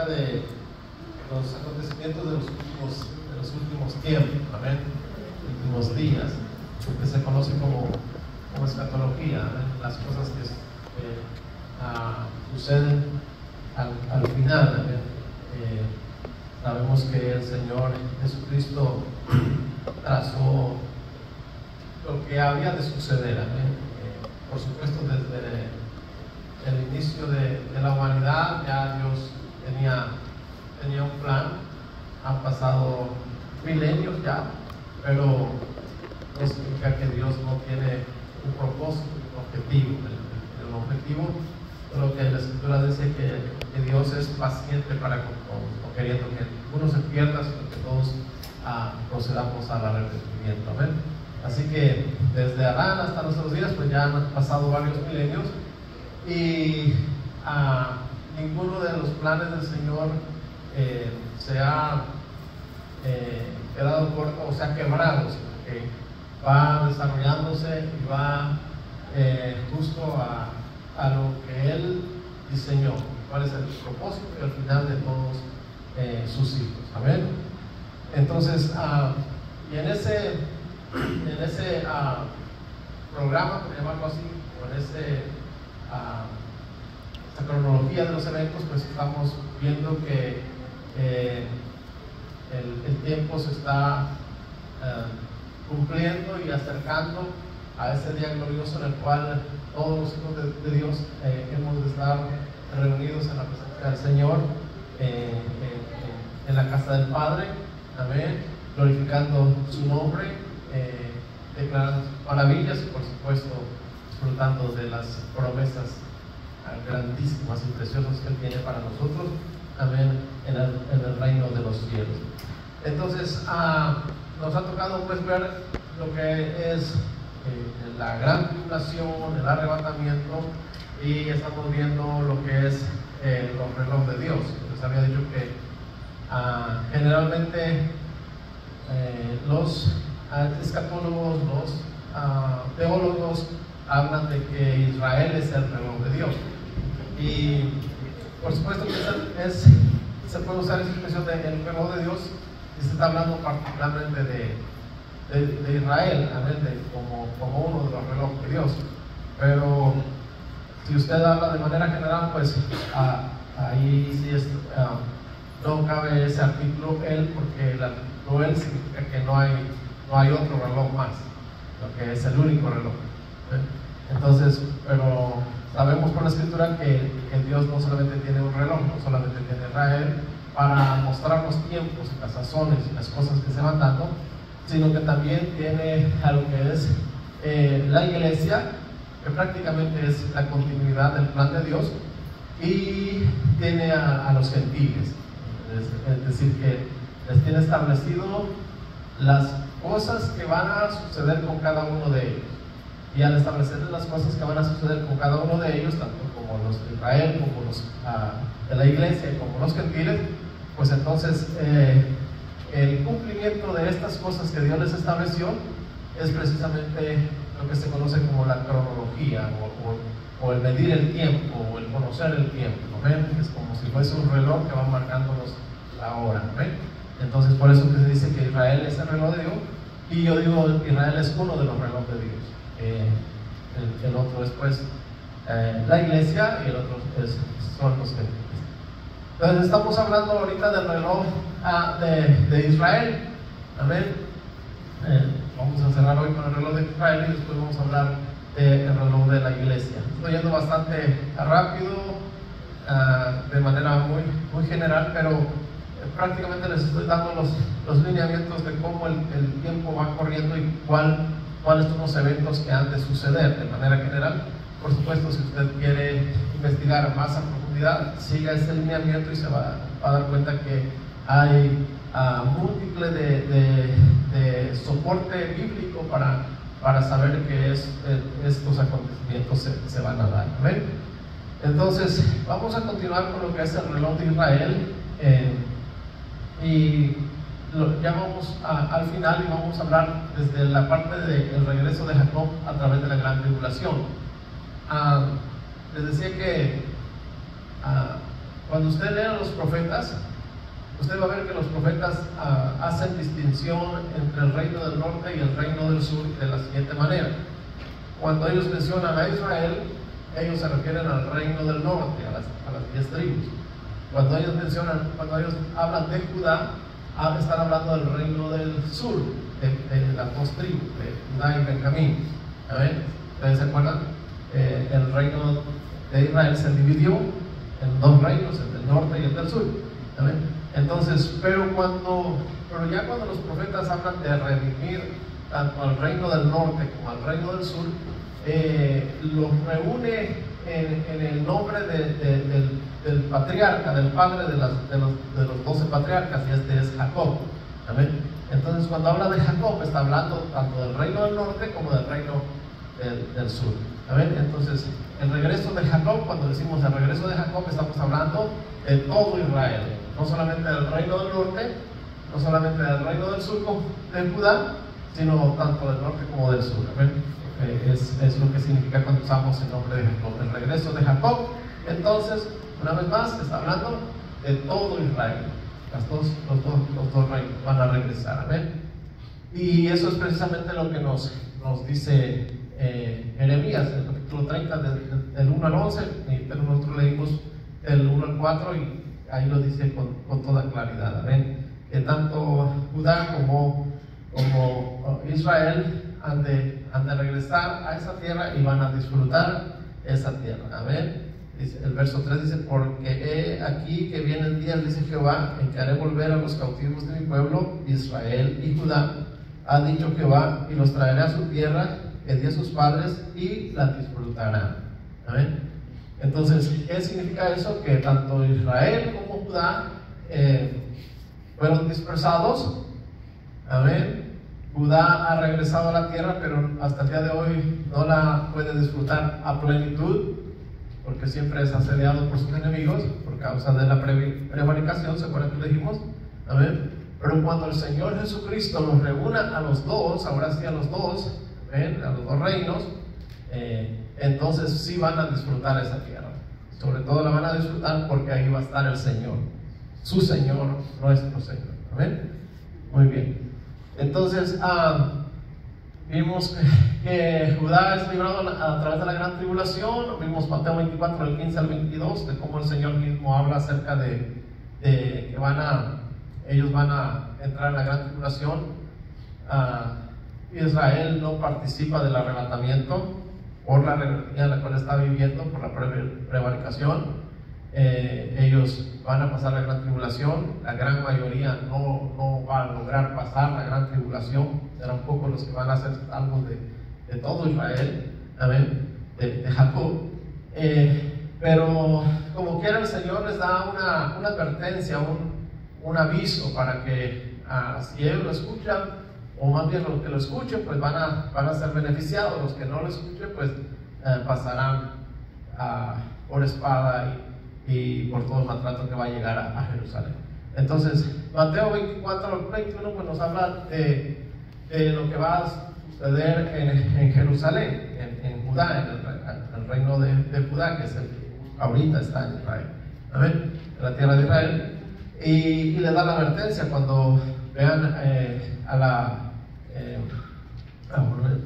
acerca de los acontecimientos de los últimos tiempos, amén, últimos días, que se conoce como escatología, amén, las cosas que suceden al final, amén. Sabemos que el Señor Jesucristo trazó lo que había de suceder, amén. Por supuesto, desde el inicio de la humanidad ya Dios tenía un plan. Han pasado milenios ya, pero no significa que Dios no tiene un propósito, un objetivo. El objetivo, lo que la Escritura dice que Dios es paciente para con todos, no queriendo que ninguno se pierda, sino que todos procedamos al arrepentimiento. Amén. Así que desde Adán hasta nuestros días, pues ya han pasado varios milenios y ninguno de los planes del Señor se ha quedado corto o se ha quebrado, sino que va desarrollándose y va justo a lo que Él diseñó, cuál es el propósito y al final de todos sus hijos. Amén. Entonces, y en ese programa, por llamarlo así, o en esta cronología de los eventos, pues estamos viendo que el tiempo se está cumpliendo y acercando a ese día glorioso en el cual todos los hijos de Dios hemos de estar reunidos en la presencia del Señor, en la casa del Padre, amén, glorificando su nombre, declarando sus maravillas y por supuesto disfrutando de las promesas grandísimas y preciosas que Él tiene para nosotros, amén, en el reino de los cielos. Entonces nos ha tocado pues ver lo que es la gran tribulación, el arrebatamiento, y estamos viendo lo que es los relojes de Dios. Les había dicho que generalmente los escatólogos, los teólogos hablan de que Israel es el reloj de Dios, y por supuesto que se puede usar esa expresión de el reloj de Dios y se está hablando particularmente de Israel, como uno de los relojes de Dios. Pero si usted habla de manera general, pues ahí sí no cabe ese artículo él, porque el artículo él significa que no hay otro reloj más, lo que es el único reloj. Entonces, pero sabemos por la Escritura que Dios no solamente tiene un reloj, no solamente tiene Israel para mostrar los tiempos y las sazones y las cosas que se van dando, sino que también tiene a lo que es la iglesia, que prácticamente es la continuidad del plan de Dios, y tiene a los gentiles, es decir, que les tiene establecido las cosas que van a suceder con cada uno de ellos. Y al establecer las cosas que van a suceder con cada uno de ellos, tanto como los de Israel, como los de la iglesia, como los gentiles, pues entonces el cumplimiento de estas cosas que Dios les estableció es precisamente lo que se conoce como la cronología, o el medir el tiempo, o el conocer el tiempo, ¿ven? Es como si fuese un reloj que va marcándonos la hora, ¿ven? Entonces por eso que se dice que Israel es el reloj de Dios, y yo digo Israel es uno de los relojes de Dios. El otro es pues la iglesia, y el otro son los gentiles. Entonces estamos hablando ahorita del reloj de Israel, amén. Vamos a cerrar hoy con el reloj de Israel y después vamos a hablar del reloj de la iglesia. Estoy yendo bastante rápido, de manera muy general, pero prácticamente les estoy dando los lineamientos de cómo el tiempo va corriendo y cuáles son los eventos que han de suceder de manera general. Por supuesto, si usted quiere investigar más a profundidad, siga este lineamiento y se va a dar cuenta que hay múltiple de soporte bíblico para saber que estos acontecimientos se van a dar. ¿Ven? Entonces, vamos a continuar con lo que es el reloj de Israel, y ya vamos al final, y vamos a hablar desde la parte del regreso de Jacob a través de la gran tribulación. Les decía que cuando usted lea a los profetas, usted va a ver que los profetas hacen distinción entre el reino del norte y el reino del sur de la siguiente manera. Cuando ellos mencionan a Israel, ellos se refieren al reino del norte, a las 10 tribus. Cuando ellos hablan de Judá, están hablando del reino del sur, de las 2 tribus, de Judá y Benjamín. ¿Ustedes se acuerdan? El reino de Israel se dividió en 2 reinos, el del norte y el del sur. Entonces, pero ya cuando los profetas hablan de redimir tanto al reino del norte como al reino del sur, los reúne en el nombre del patriarca, del padre de los 12 patriarcas, y este es Jacob. Entonces, cuando habla de Jacob, está hablando tanto del reino del norte como del reino del sur. Entonces, el regreso de Jacob, cuando decimos el regreso de Jacob, estamos hablando de todo Israel, no solamente del reino del norte, no solamente del reino del sur de Judá, sino tanto del norte como del sur. Es lo que significa cuando usamos el nombre de Jacob, el regreso de Jacob. Entonces, una vez más, está hablando de todo Israel. Los dos reinos van a regresar. Y eso es precisamente lo que nos dice Jeremías, en el capítulo 30, del 1 al 11, pero nosotros leímos el 1 al 4 y ahí lo dice con toda claridad. Que tanto Judá como Israel han de regresar a esa tierra y van a disfrutar esa tierra. El verso 3 dice: porque he aquí que vienen días, dice Jehová, en que haré volver a los cautivos de mi pueblo Israel y Judá, ha dicho Jehová, y los traeré a su tierra que di a sus padres, y la disfrutarán. Entonces, ¿qué significa eso? Que tanto Israel como Judá fueron dispersados. Judá ha regresado a la tierra, pero hasta el día de hoy no la puede disfrutar a plenitud, porque siempre es asediado por sus enemigos por causa de la prevaricación. ¿Se acuerdan que dijimos? Pero cuando el Señor Jesucristo los reúna a los dos, ahora sí a los dos reinos, entonces sí van a disfrutar esa tierra. Sobre todo la van a disfrutar porque ahí va a estar el Señor, su Señor, nuestro Señor. Muy bien. Entonces, vimos que Judá es librado a través de la gran tribulación. Vimos Mateo 24, del 15 al 22, de cómo el Señor mismo habla acerca de que ellos van a entrar en la gran tribulación. Israel no participa del arrebatamiento por la rebeldía en la cual está viviendo, por la prevaricación. Ellos van a pasar la gran tribulación. La gran mayoría no va a lograr pasar la gran tribulación. Serán pocos los que van a hacer algo de todo Israel, de Jacob. Pero como quiera, el Señor les da una advertencia, un aviso, para que si ellos lo escuchan, o más bien los que lo escuchen, pues van a ser beneficiados. Los que no lo escuchen, pues pasarán por espada y por todo el maltrato que va a llegar a Jerusalén. Entonces, Mateo 24 al 21 pues nos habla de lo que va a suceder en Jerusalén, en Judá, en el reino de Judá, que es ahorita está en Israel, en la tierra de Israel. Y le da la advertencia cuando vean a la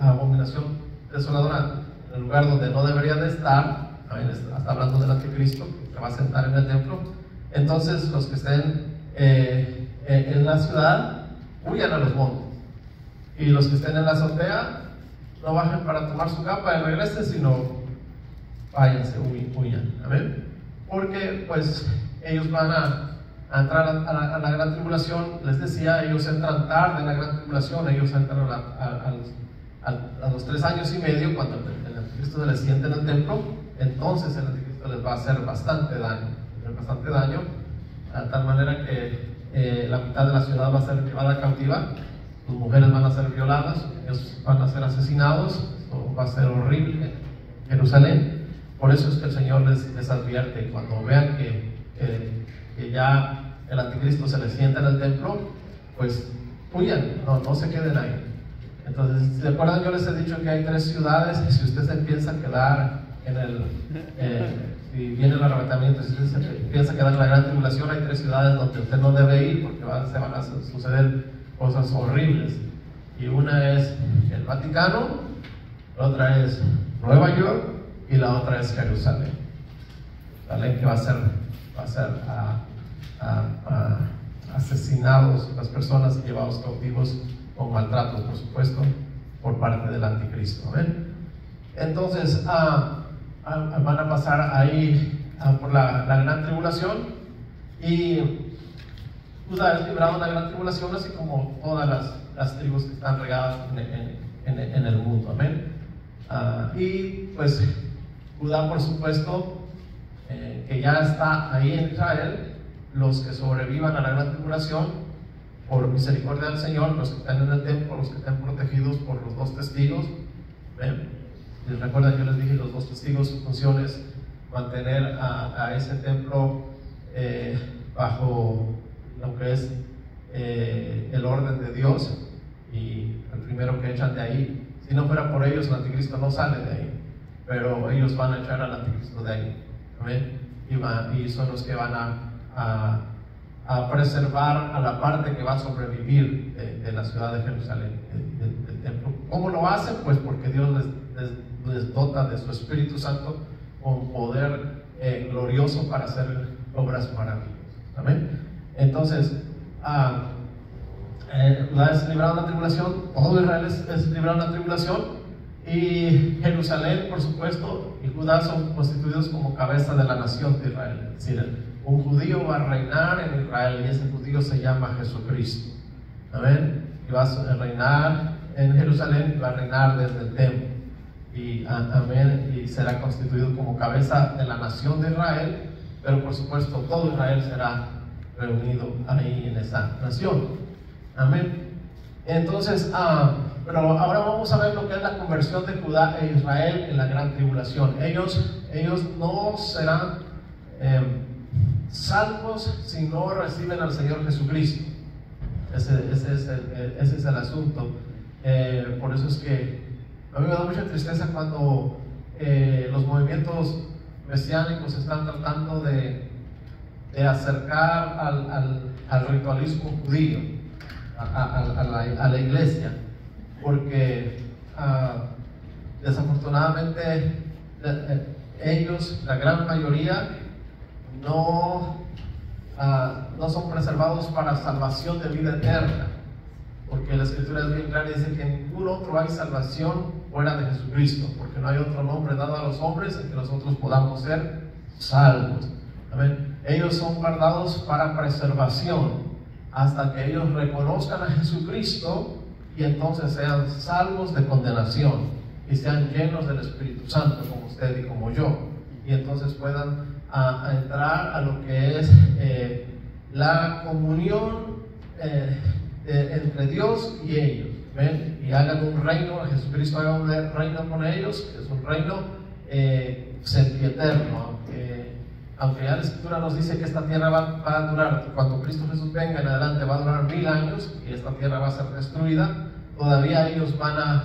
abominación desoladora en el lugar donde no debería de estar. Está hablando del anticristo que va a sentar en el templo. Entonces, los que estén en la ciudad, huyan a los montes, y los que estén en la azotea, no bajen para tomar su capa y regresen, sino váyanse, huyan. Porque pues ellos van a entrar a la gran tribulación. Les decía, ellos entran tarde en la gran tribulación. Ellos entran a los 3 años y medio, cuando el anticristo se les siente en el templo. Entonces el anticristo les va a hacer bastante daño, a tal manera que la mitad de la ciudad va a ser llevada cautiva. Sus mujeres van a ser violadas, ellos van a ser asesinados. Esto va a ser horrible en Jerusalén. Por eso es que el Señor les advierte: cuando vean que ya el anticristo se les sienta en el templo, pues huyan, no se queden ahí. Entonces, si se acuerdan, yo les he dicho que hay 3 ciudades. Si usted se piensa quedar si viene el arrebatamiento, si usted se piensa quedar en la gran tribulación, hay 3 ciudades donde usted no debe ir porque se van a suceder cosas horribles. Y una es el Vaticano, la otra es Nueva York y la otra es Jerusalén. ¿Vale? Que va a ser asesinados las personas, llevados cautivos con maltratos, por supuesto, por parte del anticristo. ¿Ven? Entonces van a pasar ahí por la gran tribulación, y Judá es librado en la gran tribulación, así como todas las tribus que están regadas en el mundo. Amén. Y pues Judá, por supuesto, que ya está ahí en Israel, los que sobrevivan a la gran tribulación, por misericordia del Señor, los que están en el templo, los que estén protegidos por los 2 testigos. ¿Ven? Y recuerdan, yo les dije, los 2 testigos, su función es mantener a ese templo bajo lo que es el orden de Dios, y el primero que echan de ahí, si no fuera por ellos, el anticristo no sale de ahí, pero ellos van a echar al anticristo de ahí. ¿Amén? Y son los que van a preservar a la parte que va a sobrevivir de la ciudad de Jerusalén, del templo. ¿Cómo lo hacen? Pues porque Dios les dota de su Espíritu Santo con poder glorioso para hacer obras maravillosas. Amén. Entonces, Judá es librado de la tribulación, todo Israel es librado de la tribulación, y Jerusalén, por supuesto, y Judá son constituidos como cabeza de la nación de Israel. Es decir, un judío va a reinar en Israel, y ese judío se llama Jesucristo. Amén. Y va a reinar en Jerusalén, y va a reinar desde el templo. Y amén, y será constituido como cabeza de la nación de Israel, pero por supuesto todo Israel será reunido ahí en esa nación. Amén. Entonces, pero ahora vamos a ver lo que es la conversión de Judá e Israel en la gran tribulación. Ellos no serán salvos si no reciben al Señor Jesucristo. Ese es el asunto. Por eso es que a mí me da mucha tristeza cuando los movimientos mesiánicos están tratando de acercar al ritualismo judío a la iglesia, porque desafortunadamente ellos, la gran mayoría, no son preservados para salvación de vida eterna, porque la Escritura es bien clara y dice que en ningún otro hay salvación fuera de Jesucristo, porque no hay otro nombre dado a los hombres en que nosotros podamos ser salvos. Amén. Ellos son guardados para preservación hasta que ellos reconozcan a Jesucristo, y entonces sean salvos de condenación y sean llenos del Espíritu Santo, como usted y como yo, y entonces puedan entrar a lo que es la comunión entre Dios y ellos. ¿Ven? Y hagan un reino, Jesucristo haga un reino con ellos, que es un reino sempiterno, aunque ya la Escritura nos dice que esta tierra va a durar, cuando Cristo Jesús venga en adelante, va a durar 1000 años, y esta tierra va a ser destruida. Todavía ellos van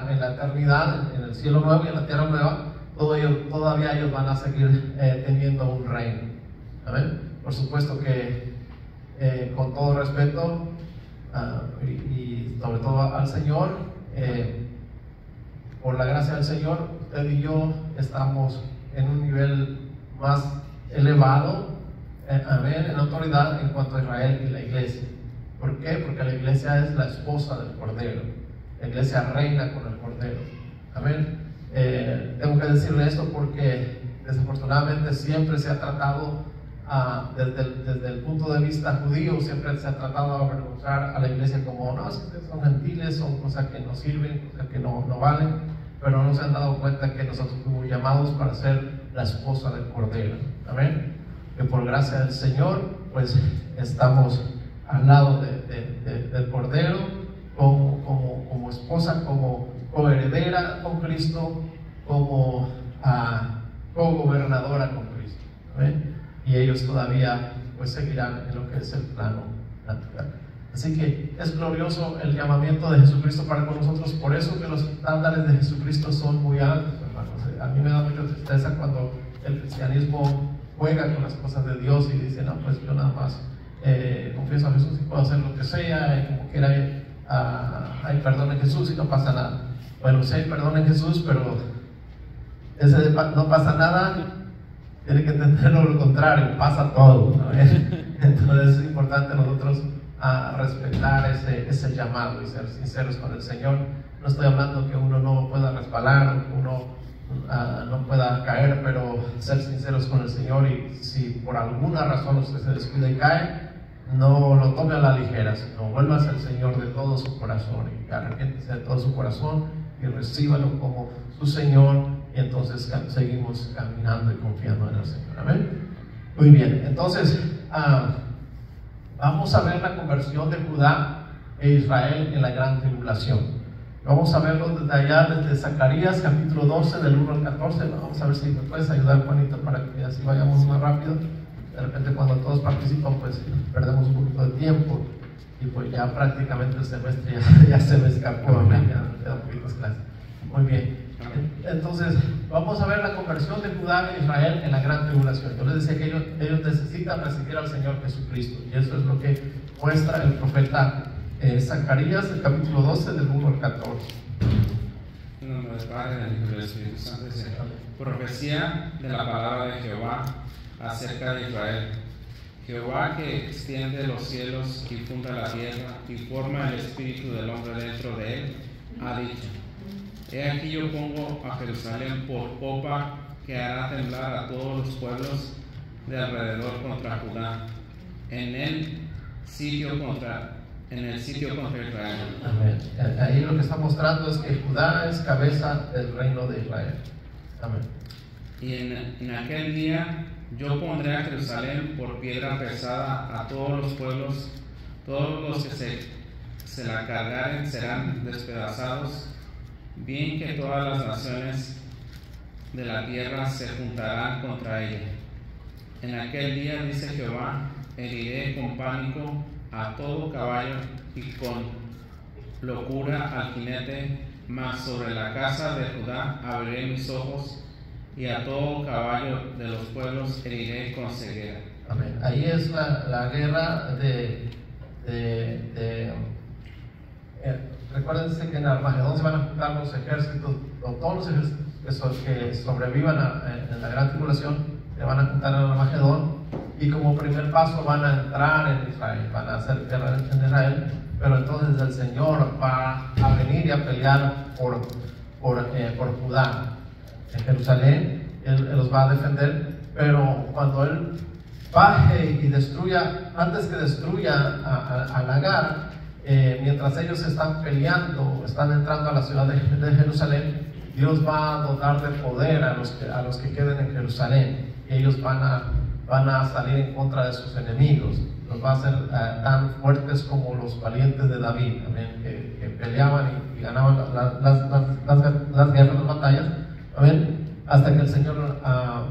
en la eternidad, en el cielo nuevo y en la tierra nueva, todavía ellos van a seguir teniendo un reino. ¿Amén? Por supuesto que con todo respeto y sobre todo al Señor, por la gracia del Señor, usted y yo estamos en un nivel más elevado, amén, en autoridad en cuanto a Israel y la iglesia. ¿Por qué? Porque la iglesia es la esposa del Cordero, la iglesia reina con el Cordero. Amén. Tengo que decirle esto porque desafortunadamente siempre se ha tratado desde el punto de vista judío, siempre se ha tratado de avergonzar a la iglesia como, no, son gentiles, son cosas que no sirven, cosas que no valen, pero no se han dado cuenta que nosotros fuimos llamados para ser la esposa del Cordero. Amén. Que por gracia del Señor, pues estamos al lado del Cordero como esposa, como coheredera con Cristo, como co-gobernadora con Cristo. Amén. Y ellos todavía pues seguirán en lo que es el plano natural. Así que es glorioso el llamamiento de Jesucristo para con nosotros. Por eso que los estándares de Jesucristo son muy altos, hermanos. A mí me da mucha tristeza cuando el cristianismo juega con las cosas de Dios y dice, no, pues yo nada más confieso a Jesús y puedo hacer lo que sea, y como quiera hay perdón en Jesús y no pasa nada. Bueno, sí hay perdón en Jesús, pero ese de no pasa nada, tiene que entenderlo lo contrario, pasa todo, ¿no? Entonces es importante nosotros respetar ese llamado y ser sinceros con el Señor. No estoy hablando que uno no pueda resbalar, que uno no pueda caer, pero ser sinceros con el Señor, y si por alguna razón usted se descuida y cae, no lo tome a la ligera, sino vuelvas al Señor de todo su corazón y arrepiéntese de todo su corazón y recíbalo como su Señor, y entonces seguimos caminando y confiando en el Señor. Amén. Muy bien, entonces vamos a ver la conversión de Judá e Israel en la gran tribulación. Vamos a verlo desde allá, desde Zacarías capítulo 12, del 1 al 14. Vamos a ver si me puedes ayudar, Juanito, para que así vayamos más rápido. De repente cuando todos participan, pues perdemos un poquito de tiempo, y pues ya prácticamente el semestre ya se me escapó, ya me quedan poquitas clases. Muy bien, entonces vamos a ver la conversión de Judá e Israel en la gran tribulación. Yo les decía que ellos necesitan recibir al Señor Jesucristo, y eso es lo que muestra el profeta Zacarías, el capítulo 12, del 1 al 14. En nombre del Padre, del Hijo y del Espíritu Santo. Profecía de la palabra de Jehová acerca de Israel. Jehová, que extiende los cielos y funda la tierra y forma el espíritu del hombre dentro de él, ha dicho: He aquí yo pongo a Jerusalén por popa, que hará temblar a todos los pueblos de alrededor contra Judá, en el sitio contra Israel. Amén. Ahí lo que está mostrando es que Judá es cabeza del reino de Israel. Amén. Y en aquel día yo pondré a Jerusalén por piedra pesada a todos los pueblos, todos los que se la cargaren serán despedazados, bien que todas las naciones de la tierra se juntarán contra ella. En aquel día, dice Jehová, heriré con pánico a todo caballo y con locura al jinete, mas sobre la casa de Judá abriré mis ojos, y a todo caballo de los pueblos heriré con ceguera. Amén. Ahí es la guerra recuérdense que en Armagedón se van a juntar los ejércitos, o todos los ejércitos que sobrevivan en la gran tribulación, se van a juntar en Armagedón, y como primer paso van a entrar en Israel, van a hacer guerra en Israel, pero entonces el Señor va a venir y a pelear por Judá. En Jerusalén, él los va a defender, pero cuando Él baje y destruya, antes que destruya a Agar, mientras ellos están peleando, están entrando a la ciudad de Jerusalén, Dios va a dotar de poder a los que queden en Jerusalén, y ellos van a salir en contra de sus enemigos. Los va a hacer tan fuertes como los valientes de David, amén, que peleaban y ganaban las guerras, las batallas, amén, hasta que el Señor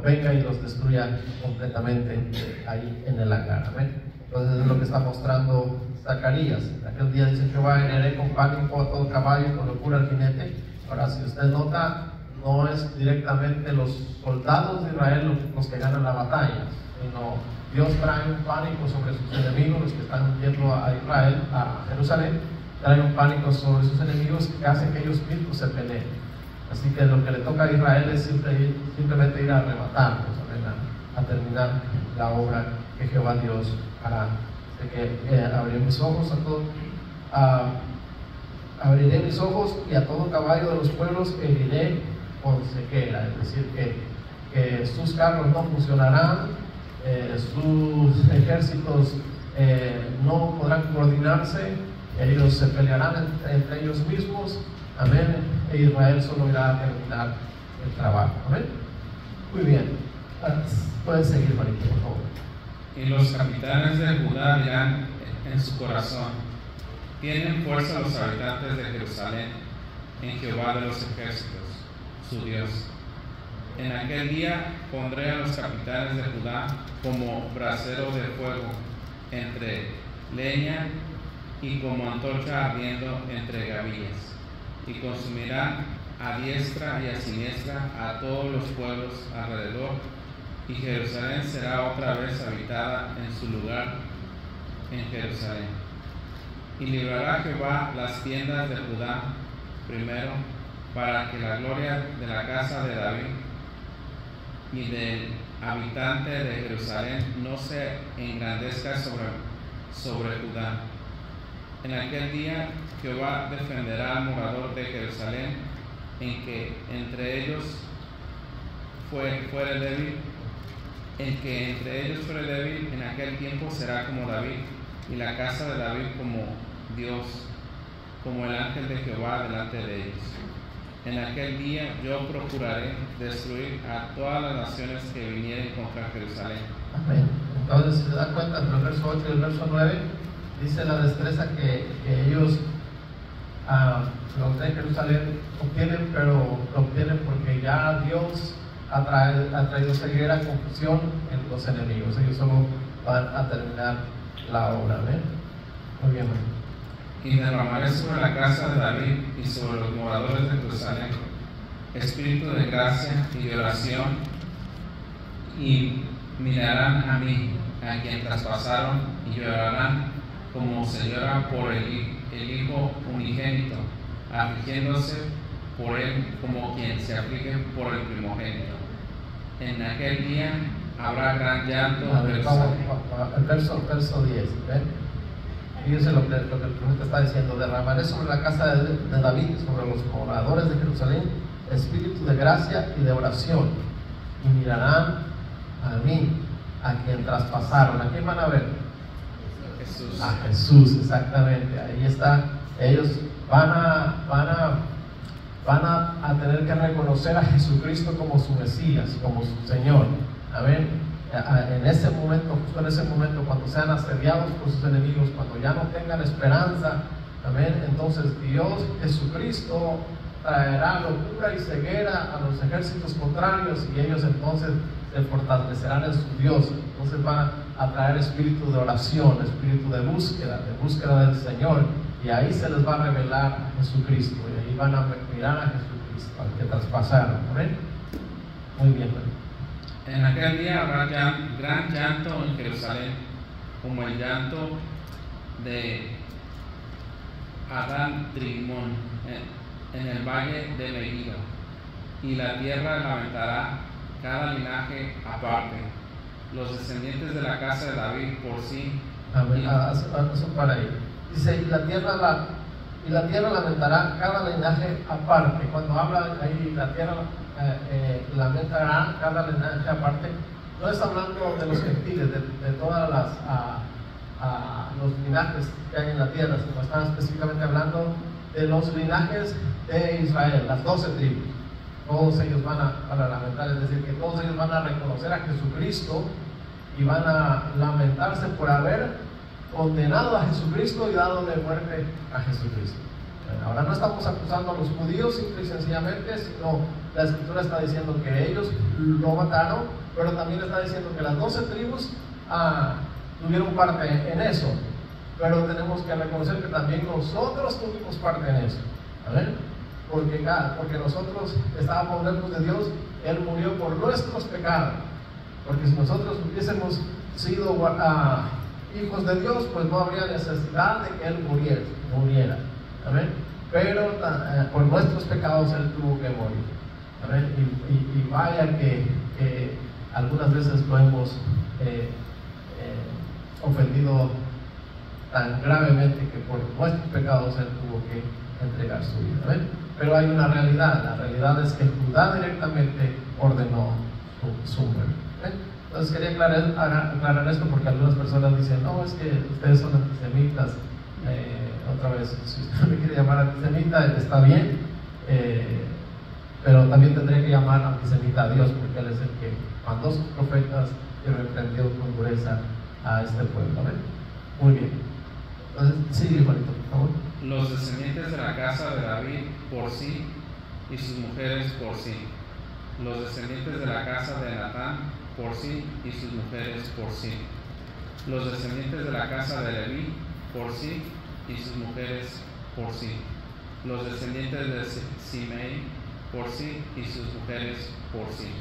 venga y los destruya completamente ahí en el Agar, amén. Entonces es lo que está mostrando Zacarías. Aquel día dice: Jehová, heriré con pánico a todo caballo y con locura al jinete. Ahora, si usted nota, no es directamente los soldados de Israel los que ganan la batalla, sino Dios trae un pánico sobre sus enemigos, los que están yendo a Israel, a Jerusalén, trae un pánico sobre sus enemigos que hace que ellos mismos se peleen. Así que lo que le toca a Israel es simplemente ir a arrebatarlos, a terminar la obra que Jehová Dios hará. Así que abriré mis ojos abriré mis ojos, y a todo caballo de los pueblos heriré con ceguera. Es decir, que sus carros no funcionarán, sus ejércitos no podrán coordinarse, ellos se pelearán entre ellos mismos, amén, e Israel solo irá a terminar el trabajo, amén. Muy bien, pueden seguir, Marito, por favor. Y los capitanes de Judá dirán en su corazón: tienen fuerza los habitantes de Jerusalén en Jehová de los ejércitos, su Dios. En aquel día pondré a los capitanes de Judá como brasero de fuego entre leña y como antorcha ardiendo entre gavillas, y consumirán a diestra y a siniestra a todos los pueblos alrededor y Jerusalén será otra vez habitada en su lugar en Jerusalén. Y librará Jehová las tiendas de Judá primero, para que la gloria de la casa de David y del habitante de Jerusalén no se engrandezca sobre Judá. En aquel día Jehová defenderá al morador de Jerusalén, en que entre ellos fuere débil. El que entre ellos fuere débil en aquel tiempo será como David, y la casa de David como Dios, como el ángel de Jehová delante de ellos. En aquel día yo procuraré destruir a todas las naciones que vinieren contra Jerusalén. Amén. Entonces, si se dan cuenta, entre el verso 8 y el verso 9, dice la destreza que ellos, los de Jerusalén, obtienen, pero lo obtienen porque ya Dios ha traído ceguera, confusión en los enemigos. Ellos solo van a terminar la obra. ¿Ven? Muy bien, hermano. Y derramaré sobre la casa de David y sobre los moradores de Jerusalén espíritu de gracia y de oración, y mirarán a mí, a quien traspasaron, y llorarán como se llora por el hijo unigénito, afligiéndose por él como quien se aflige por el primogénito. En aquel día habrá gran llanto. El verso 10, ¿ven? Fíjense lo que el profeta está diciendo: derramaré sobre la casa de David y sobre los moradores de Jerusalén espíritu de gracia y de oración, y mirarán a mí, a quien traspasaron. ¿A quién van a ver? Jesús. A Jesús, exactamente. Ahí está. Ellos van a tener que reconocer a Jesucristo como su Mesías, como su Señor. Amén. En ese momento, justo en ese momento, cuando sean asediados por sus enemigos, cuando ya no tengan esperanza, amén, entonces Dios Jesucristo traerá locura y ceguera a los ejércitos contrarios, y ellos entonces se fortalecerán en su Dios. Entonces van a traer espíritu de oración, espíritu de búsqueda del Señor, y ahí se les va a revelar a Jesucristo, y ahí van a mirar a Jesucristo, al que traspasaron. Amén. Muy bien, hermano. En aquel día habrá gran llanto en Jerusalén, como el llanto de Adán Trimón en el valle de Megiddo, y la tierra lamentará cada linaje aparte, los descendientes de la casa de David por sí. Eso para ahí. Dice, y la tierra lamentará cada linaje aparte. Cuando habla ahí la tierra lamentará cada linaje aparte, no está hablando de los gentiles, de todas los linajes que hay en la tierra, sino está específicamente hablando de los linajes de Israel, las 12 tribus. Todos ellos van a lamentar, es decir, que todos ellos van a reconocer a Jesucristo y van a lamentarse por haber condenado a Jesucristo y dándole muerte a Jesucristo. Ahora no estamos acusando a los judíos simple y sencillamente, sino la Escritura está diciendo que ellos lo mataron, pero también está diciendo que las 12 tribus tuvieron parte en eso. Pero tenemos que reconocer que también nosotros tuvimos parte en eso. ¿Amén? Porque nosotros estábamos lejos de Dios, Él murió por nuestros pecados. Porque si nosotros hubiésemos sido hijos de Dios, pues no habría necesidad de que Él muriera. ¿Amén? Pero por nuestros pecados Él tuvo que morir. ¿Amén? Y vaya que algunas veces lo hemos ofendido tan gravemente que por nuestros pecados Él tuvo que entregar su vida. ¿Amén? Pero hay una realidad. La realidad es que Judá directamente ordenó su muerte. Entonces quería aclarar esto, porque algunas personas dicen: no, es que ustedes son antisemitas. Otra vez, si usted me quiere llamar antisemita, está bien, pero también tendría que llamar antisemita a Dios, porque Él es el que mandó sus profetas y reprendió con dureza a este pueblo. ¿Amén? Muy bien. Entonces, sí, Juanito, por favor. Los descendientes de la casa de David por sí y sus mujeres por sí. Los descendientes de la casa de Natán por sí y sus mujeres por sí. Los descendientes de la casa de Leví por sí y sus mujeres por sí. Los descendientes de Simei por sí y sus mujeres por sí.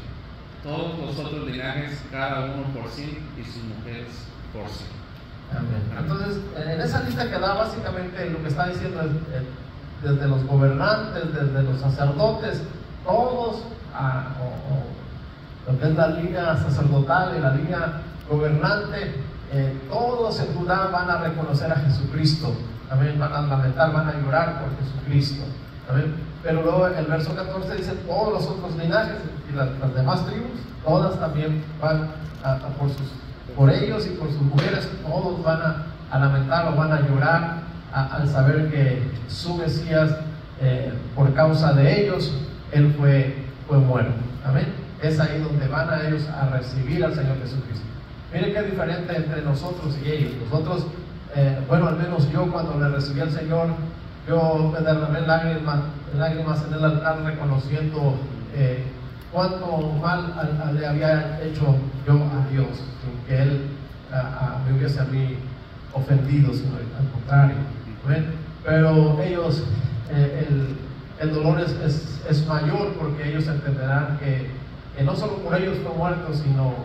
todos los otros linajes, cada uno por sí y sus mujeres por sí. Amén. Entonces, en esa lista que da, básicamente lo que está diciendo es desde los gobernantes, desde los sacerdotes, todos, lo que es la línea sacerdotal y la línea gobernante, todos en Judá van a reconocer a Jesucristo. Amén. Van a lamentar, van a llorar por Jesucristo. Amén. Pero luego el verso 14 dice: todos los otros linajes y las demás tribus, todas también van por ellos y por sus mujeres, todos van a lamentar o van a llorar al saber que su Mesías, por causa de ellos, él fue muerto. Amén. Es ahí donde van a ellos a recibir al Señor Jesucristo. Miren qué diferente entre nosotros y ellos. Nosotros, bueno, al menos yo, cuando le recibí al Señor, yo me derramé lágrimas en el altar, reconociendo cuánto mal le había hecho yo a Dios, sin que Él me hubiese a mí ofendido, sino al contrario. ¿Ven? Pero ellos, el dolor es mayor, porque ellos entenderán que no solo por ellos fue muerto, sino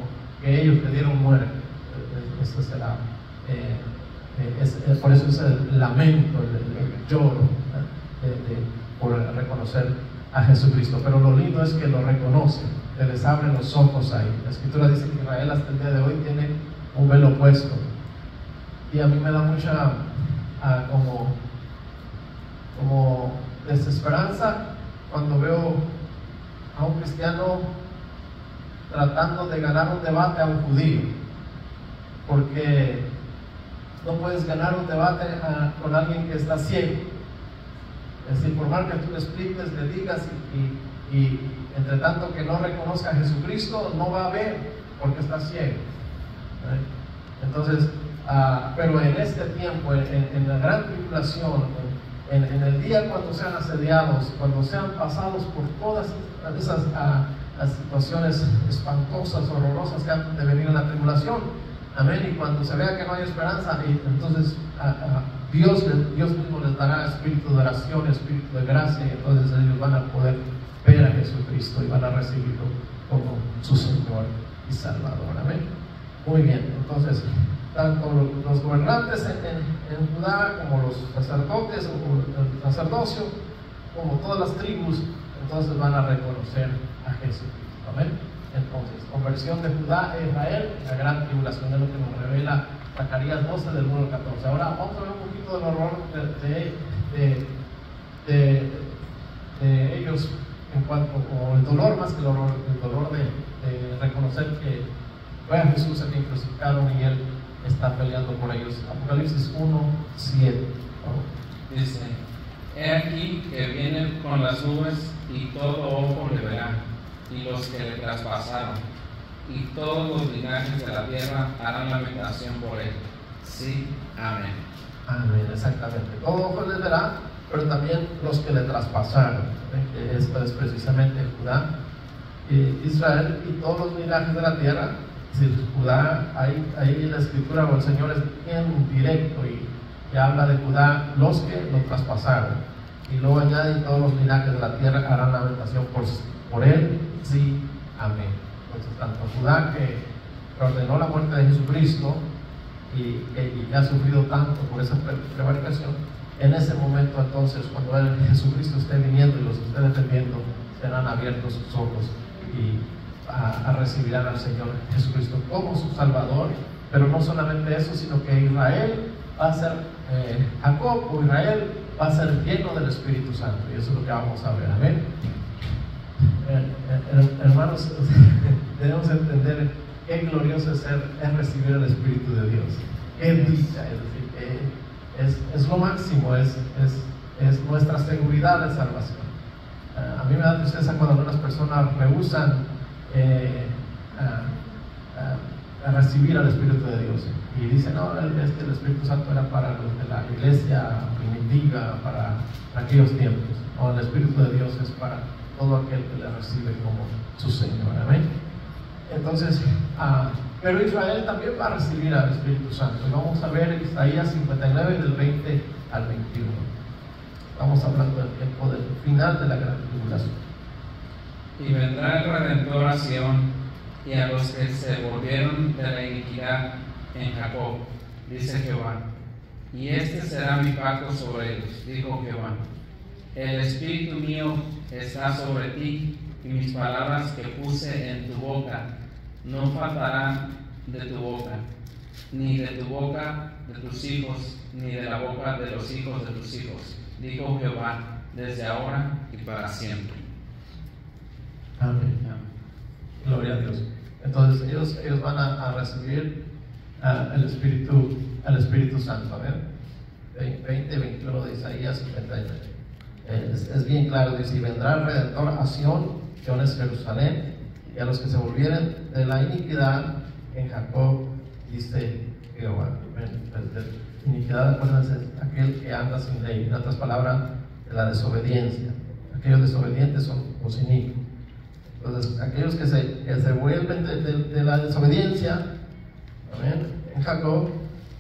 que ellos le dieron muerte. Eso será, por eso es el lamento, el lloro, por reconocer a Jesucristo. Pero lo lindo es que lo reconocen, que les abren los ojos ahí. La Escritura dice que Israel hasta el día de hoy tiene un velo puesto, y a mí me da mucha como desesperanza cuando veo a un cristiano tratando de ganar un debate a un judío, porque no puedes ganar un debate con alguien que está ciego. Es decir, por más que tú le expliques, le digas, y entre tanto que no reconozca a Jesucristo, no va a ver, porque está ciego. Entonces, pero en este tiempo, en la gran tribulación, en el día cuando sean asediados, cuando sean pasados por todas esas situaciones espantosas, horrorosas que han de venir en la tribulación, amén, y cuando se vea que no hay esperanza, entonces Dios mismo les dará espíritu de oración, espíritu de gracia, y entonces ellos van a poder ver a Jesucristo y van a recibirlo como su Señor y Salvador. Amén. Muy bien, entonces tanto los gobernantes en Judá, como los sacerdotes, o el sacerdocio, como todas las tribus, entonces van a reconocer a Jesucristo. Amén. Entonces, conversión de Judá e Israel, la gran tribulación, es lo que nos revela Zacarías 12 del 1 al 14. Ahora vamos a ver un poquito del horror de ellos, en cuanto, o el dolor más que el horror, el dolor de reconocer que fue a Jesús a quien crucificaron y Él está peleando por ellos. Apocalipsis 1:7. Dice: he aquí que vienen con las nubes, y todo ojo le verá, y los que le traspasaron, y todos los linajes de la tierra harán lamentación por él. Sí, amén. Amén, exactamente. Todo ojo le verá, pero también los que le traspasaron, que esto es precisamente Judá, Israel y todos los linajes de la tierra. Si Judá, ahí la Escritura o el Señor es bien directo y habla de Judá, los que lo traspasaron, y luego añade: todos los linajes de la tierra harán lamentación por él. Sí, amén. Entonces, tanto Judá, que ordenó la muerte de Jesucristo y que ha sufrido tanto por esa prevaricación, en ese momento, entonces, cuando Jesucristo esté viniendo y los esté defendiendo, serán abiertos sus ojos y recibirán al Señor Jesucristo como su Salvador. Pero no solamente eso, sino que Israel va a ser, Jacob o Israel va a ser lleno del Espíritu Santo, y eso es lo que vamos a ver. Amén. Hermanos, debemos entender qué glorioso es recibir el Espíritu de Dios. Qué dicha, es decir, es lo máximo, es nuestra seguridad de salvación. A mí me da tristeza cuando algunas personas rehusan a recibir al Espíritu de Dios y dicen: no, es que el Espíritu Santo era para los de la iglesia primitiva, para aquellos tiempos. No, el Espíritu de Dios es para todo aquel que le recibe como su Señor. Amén. Entonces, pero Israel también va a recibir al Espíritu Santo. Y vamos a ver Isaías 59 del 20 al 21. Estamos hablando del tiempo del final de la gran tribulación. Y vendrá el Redentor a Sión, y a los que se volvieron de la iniquidad en Jacob, dice Jehová. Y este será mi pacto sobre ellos, dijo Jehová. El espíritu mío está sobre ti, y mis palabras que puse en tu boca no faltarán de tu boca, ni de tu boca de tus hijos, ni de la boca de los hijos de tus hijos, dijo Jehová, desde ahora y para siempre. Amén. Gloria a Dios. Entonces ellos van a recibir el Espíritu Santo. A ver, 20, 21 de Isaías 59. Es bien claro, dice: y vendrá el Redentor a Sión, Sión es Jerusalén, y a los que se volvieren de la iniquidad en Jacob, dice Jehová. De iniquidad, acuérdense, aquel que anda sin ley, en otras palabras, de la desobediencia. Aquellos desobedientes son los inicuos. Entonces, aquellos que se vuelven de la desobediencia, amén, en Jacob,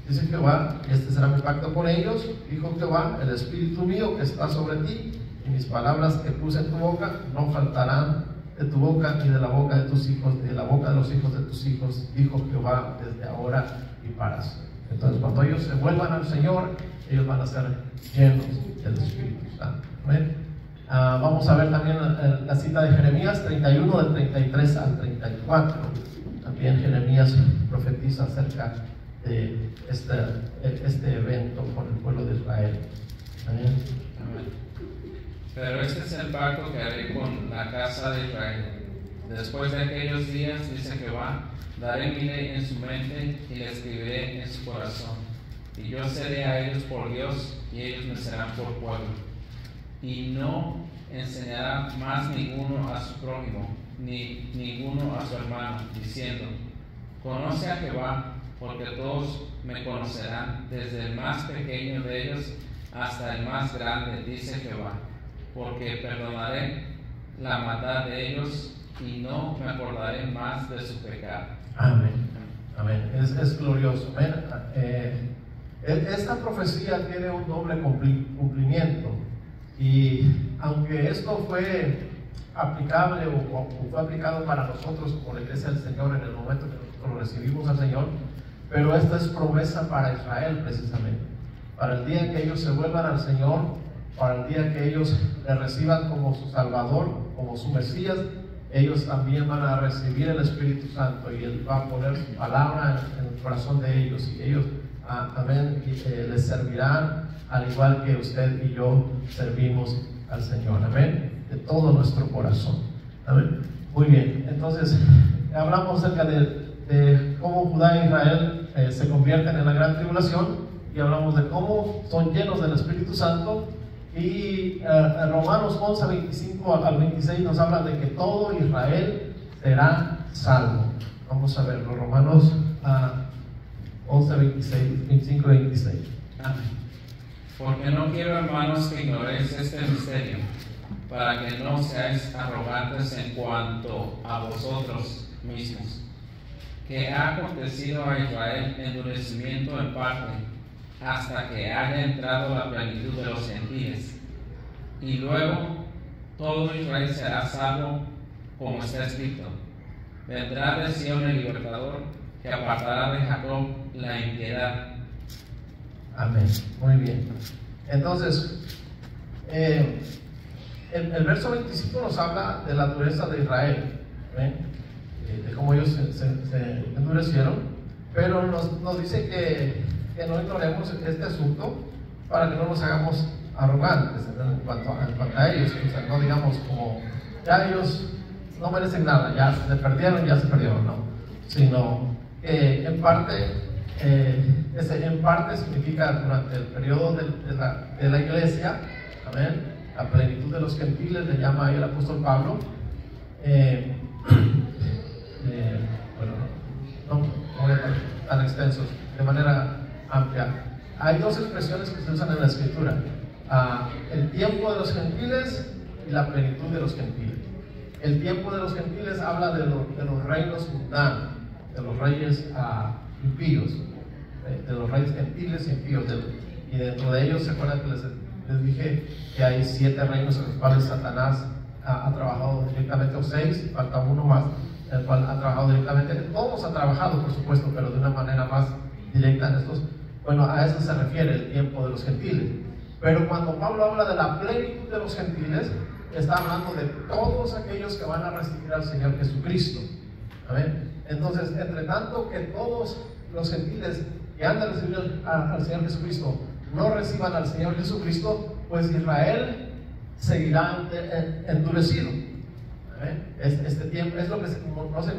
dice Jehová: este será mi pacto con ellos, dijo Jehová, el espíritu mío que está sobre ti, y mis palabras que puse en tu boca no faltarán de tu boca, ni de la boca de tus hijos, ni de la boca de los hijos de tus hijos, dijo Jehová, desde ahora y para siempre. Entonces, cuando ellos se vuelvan al Señor, ellos van a ser llenos del Espíritu Santo. ¿Amén? Vamos a ver también la cita de Jeremías 31, del 33 al 34. También Jeremías profetiza acerca de este evento con el pueblo de Israel. ¿Amén? Pero este es el pacto que haré con la casa de Israel. Después de aquellos días, dice Jehová, daré mi ley en su mente y la escribiré en su corazón. Y yo seré a ellos por Dios, y ellos me serán por pueblo. Y no enseñará más ninguno a su prójimo, ni ninguno a su hermano, diciendo: conoce a Jehová, porque todos me conocerán, desde el más pequeño de ellos hasta el más grande, dice Jehová, porque perdonaré la maldad de ellos y no me acordaré más de su pecado. Amén. Amén. Es glorioso. Amén. Esta profecía tiene un doble cumplimiento, y aunque esto fue aplicable o fue aplicado para nosotros como la iglesia del Señor en el momento que nosotros recibimos al Señor, pero esta es promesa para Israel precisamente, para el día que ellos se vuelvan al Señor, para el día que ellos le reciban como su Salvador, como su Mesías. Ellos también van a recibir el Espíritu Santo, y Él va a poner su palabra en el corazón de ellos, y ellos amén, les servirán al igual que usted y yo servimos al Señor, amén, de todo nuestro corazón, amén. Muy bien, entonces hablamos acerca de cómo Judá e Israel se convierten en la gran tribulación, y hablamos de cómo son llenos del Espíritu Santo. Y Romanos 11, 25 al 26 nos habla de que todo Israel será salvo. Vamos a ver los Romanos 11, 25 y 26. Amén. Porque no quiero, hermanos, que ignoréis este misterio, para que no seáis arrogantes en cuanto a vosotros mismos, que ha acontecido a Israel endurecimiento en parte, hasta que haya entrado la plenitud de los gentiles. Y luego todo Israel será salvo, como está escrito: vendrá de Sión el libertador, que apartará de Jacob la impiedad. Amén. Muy bien. Entonces, el verso 25 nos habla de la dureza de Israel, de cómo ellos se endurecieron, pero nos dice que no ignoremos este asunto para que no nos hagamos arrogantes en cuanto a ellos. O sea, no digamos como ya ellos no merecen nada, ya se perdieron, no, sino que en parte significa durante el periodo de la iglesia, amén, la plenitud de los gentiles, le llama ahí el apóstol Pablo. Bueno, no voy a estar tan extensos, de manera amplia. Hay dos expresiones que se usan en la Escritura: el tiempo de los gentiles y la plenitud de los gentiles. El tiempo de los gentiles habla de los reinos mundanos, de los reyes impíos, de los reyes gentiles y impíos, y dentro de ellos, ¿se acuerdan que les dije que hay 7 reinos en los cuales Satanás ha trabajado directamente, o 6, falta uno más, el cual ha trabajado directamente. Todos han trabajado, por supuesto, pero de una manera más directa en estos. Bueno, a eso se refiere el tiempo de los gentiles. Pero cuando Pablo habla de la plenitud de los gentiles, está hablando de todos aquellos que van a recibir al Señor Jesucristo. ¿Amén? Entonces, entre tanto que todos los gentiles que han de recibir al Señor Jesucristo no reciban al Señor Jesucristo, pues Israel seguirá endurecido. Este tiempo es lo que se conoce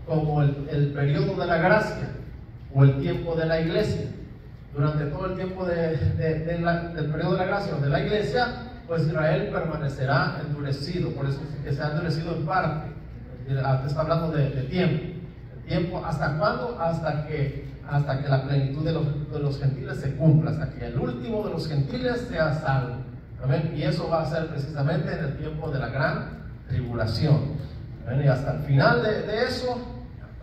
como el periodo de la gracia o el tiempo de la iglesia. Durante todo el tiempo del periodo de la gracia o de la iglesia, pues Israel permanecerá endurecido. Por eso es que se ha endurecido en parte. Está hablando de tiempo. ¿El tiempo hasta cuándo? Hasta que la plenitud de los gentiles se cumpla, hasta que el último de los gentiles sea salvo. ¿Amén? Y eso va a ser precisamente en el tiempo de la gran tribulación. ¿Amén? Y hasta el final de eso,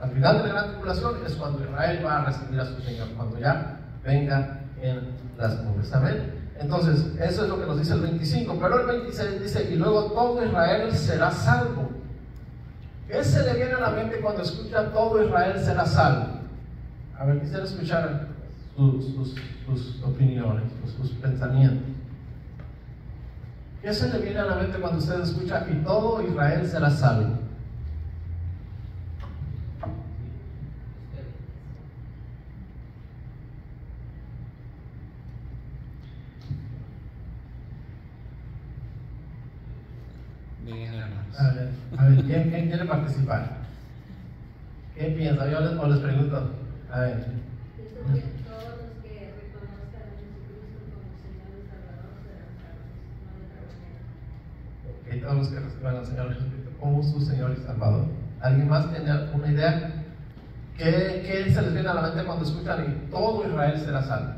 al final de la gran tribulación, es cuando Israel va a recibir a su Señor, cuando ya venga en las nubes. ¿Amén? Entonces, eso es lo que nos dice el 25. Pero el 26 dice: y luego todo Israel será salvo. ¿Qué se le viene a la mente cuando escucha todo Israel será salvo? A ver, quisiera escuchar sus opiniones, sus pensamientos. ¿Qué se le viene a la mente cuando usted escucha y todo Israel será salvo? A ver, ¿quién quiere participar? ¿Qué piensa? Yo les pregunto. A ver. Todos los que reconozcan a Jesucristo como Señor y Salvador serán salvos, no de otra manera. Todos los que reciban al Señor Jesucristo como su Señor y Salvador. ¿Alguien más tiene alguna idea? ¿Qué se les viene a la mente cuando escuchan y todo Israel será salvo?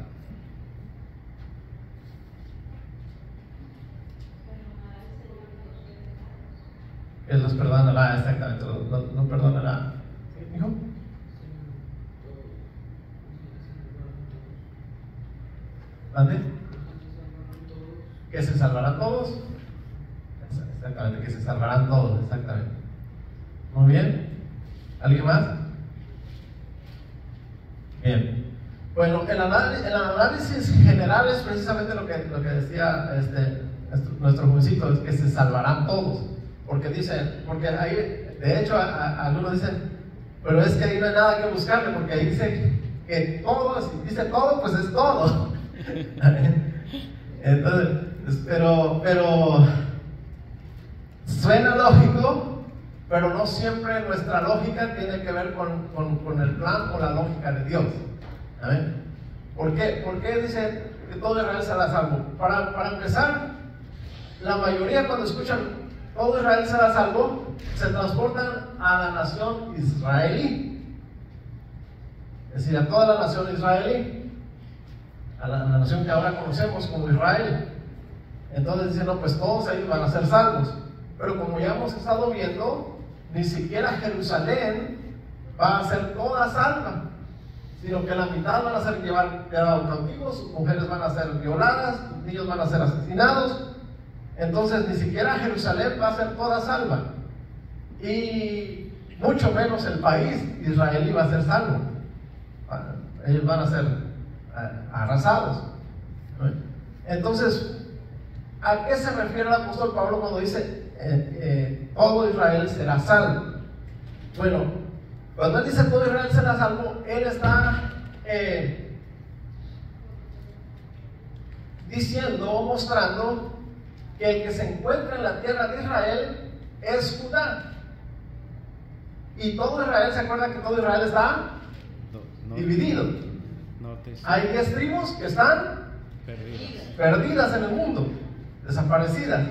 Que los perdonará, exactamente, los perdonará. ¿Sí, hijo? ¿Dónde? Que se salvarán todos. Exactamente, que se salvarán todos, exactamente. Muy bien. ¿Alguien más? Bien. Bueno, el análisis general es precisamente lo que decía nuestro jovencito, es que se salvarán todos. Porque ahí, de hecho, algunos dicen, pero es que ahí no hay nada que buscarle, porque ahí dice que todo, si dice todo, pues es todo. Entonces, pero suena lógico, pero no siempre nuestra lógica tiene que ver con el plan o la lógica de Dios. ¿Amén? ¿Por qué dice que todo Israel será salvo? Para empezar, la mayoría cuando escuchan todo Israel será salvo, se transportan a la nación israelí, es decir, a toda la nación israelí, a la nación que ahora conocemos como Israel. Entonces dicen, no, pues todos ellos van a ser salvos. Pero como ya hemos estado viendo, ni siquiera Jerusalén va a ser toda salva, sino que la mitad van a ser llevados cautivos, sus mujeres van a ser violadas, sus niños van a ser asesinados. Entonces ni siquiera Jerusalén va a ser toda salva, y mucho menos el país israelí va a ser salvo. Ellos van a ser arrasados. Entonces, ¿a qué se refiere el apóstol Pablo cuando dice todo Israel será salvo? Bueno, cuando él dice todo Israel será salvo, él está diciendo o mostrando que el que se encuentra en la tierra de Israel es Judá. Y todo Israel, ¿se acuerdan que todo Israel está dividido? Hay 10 tribus que están perdidas en el mundo, desaparecidas.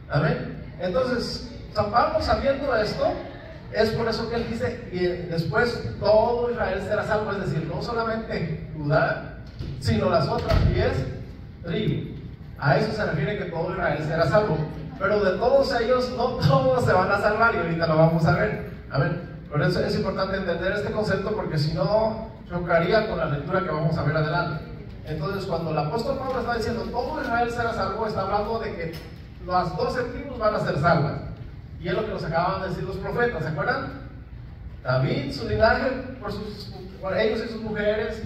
Amén. Entonces, San Pablo, sabiendo esto, es por eso que él dice que después todo Israel será salvo, es decir, no solamente Judá, sino las otras 10 tribus. A eso se refiere que todo Israel será salvo. Pero de todos ellos, no todos se van a salvar, y ahorita lo vamos a ver. Amén. Por eso es importante entender este concepto, porque si no, chocaría con la lectura que vamos a ver adelante. Entonces, cuando el apóstol Pablo está diciendo todo Israel será salvo, está hablando de que las 12 tribus van a ser salvas. Y es lo que nos acaban de decir los profetas, ¿se acuerdan? David, su linaje, por ellos y sus mujeres,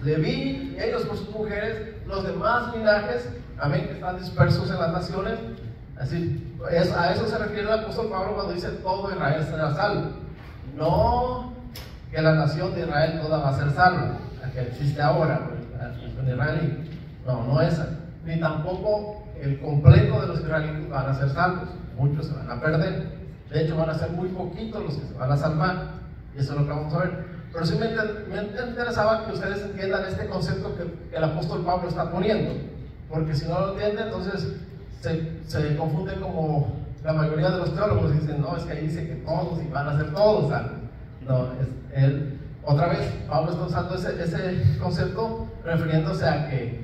Leví, ellos por sus mujeres, los demás linajes, amén, que están dispersos en las naciones. Así, a eso se refiere el apóstol Pablo cuando dice todo Israel será salvo. No que la nación de Israel toda va a ser salva, la que existe ahora, el israelí. No esa. Ni tampoco el completo de los israelitas van a ser salvos. Muchos se van a perder. De hecho, van a ser muy poquitos los que se van a salvar. Y eso es lo que vamos a ver. Pero sí me interesaba que ustedes entiendan este concepto que el apóstol Pablo está poniendo. Porque si no lo entienden, entonces se confunde como la mayoría de los teólogos. Dicen, no, es que ahí dice que todos y van a ser todos salvos. No, otra vez, Pablo está usando ese concepto refiriéndose a que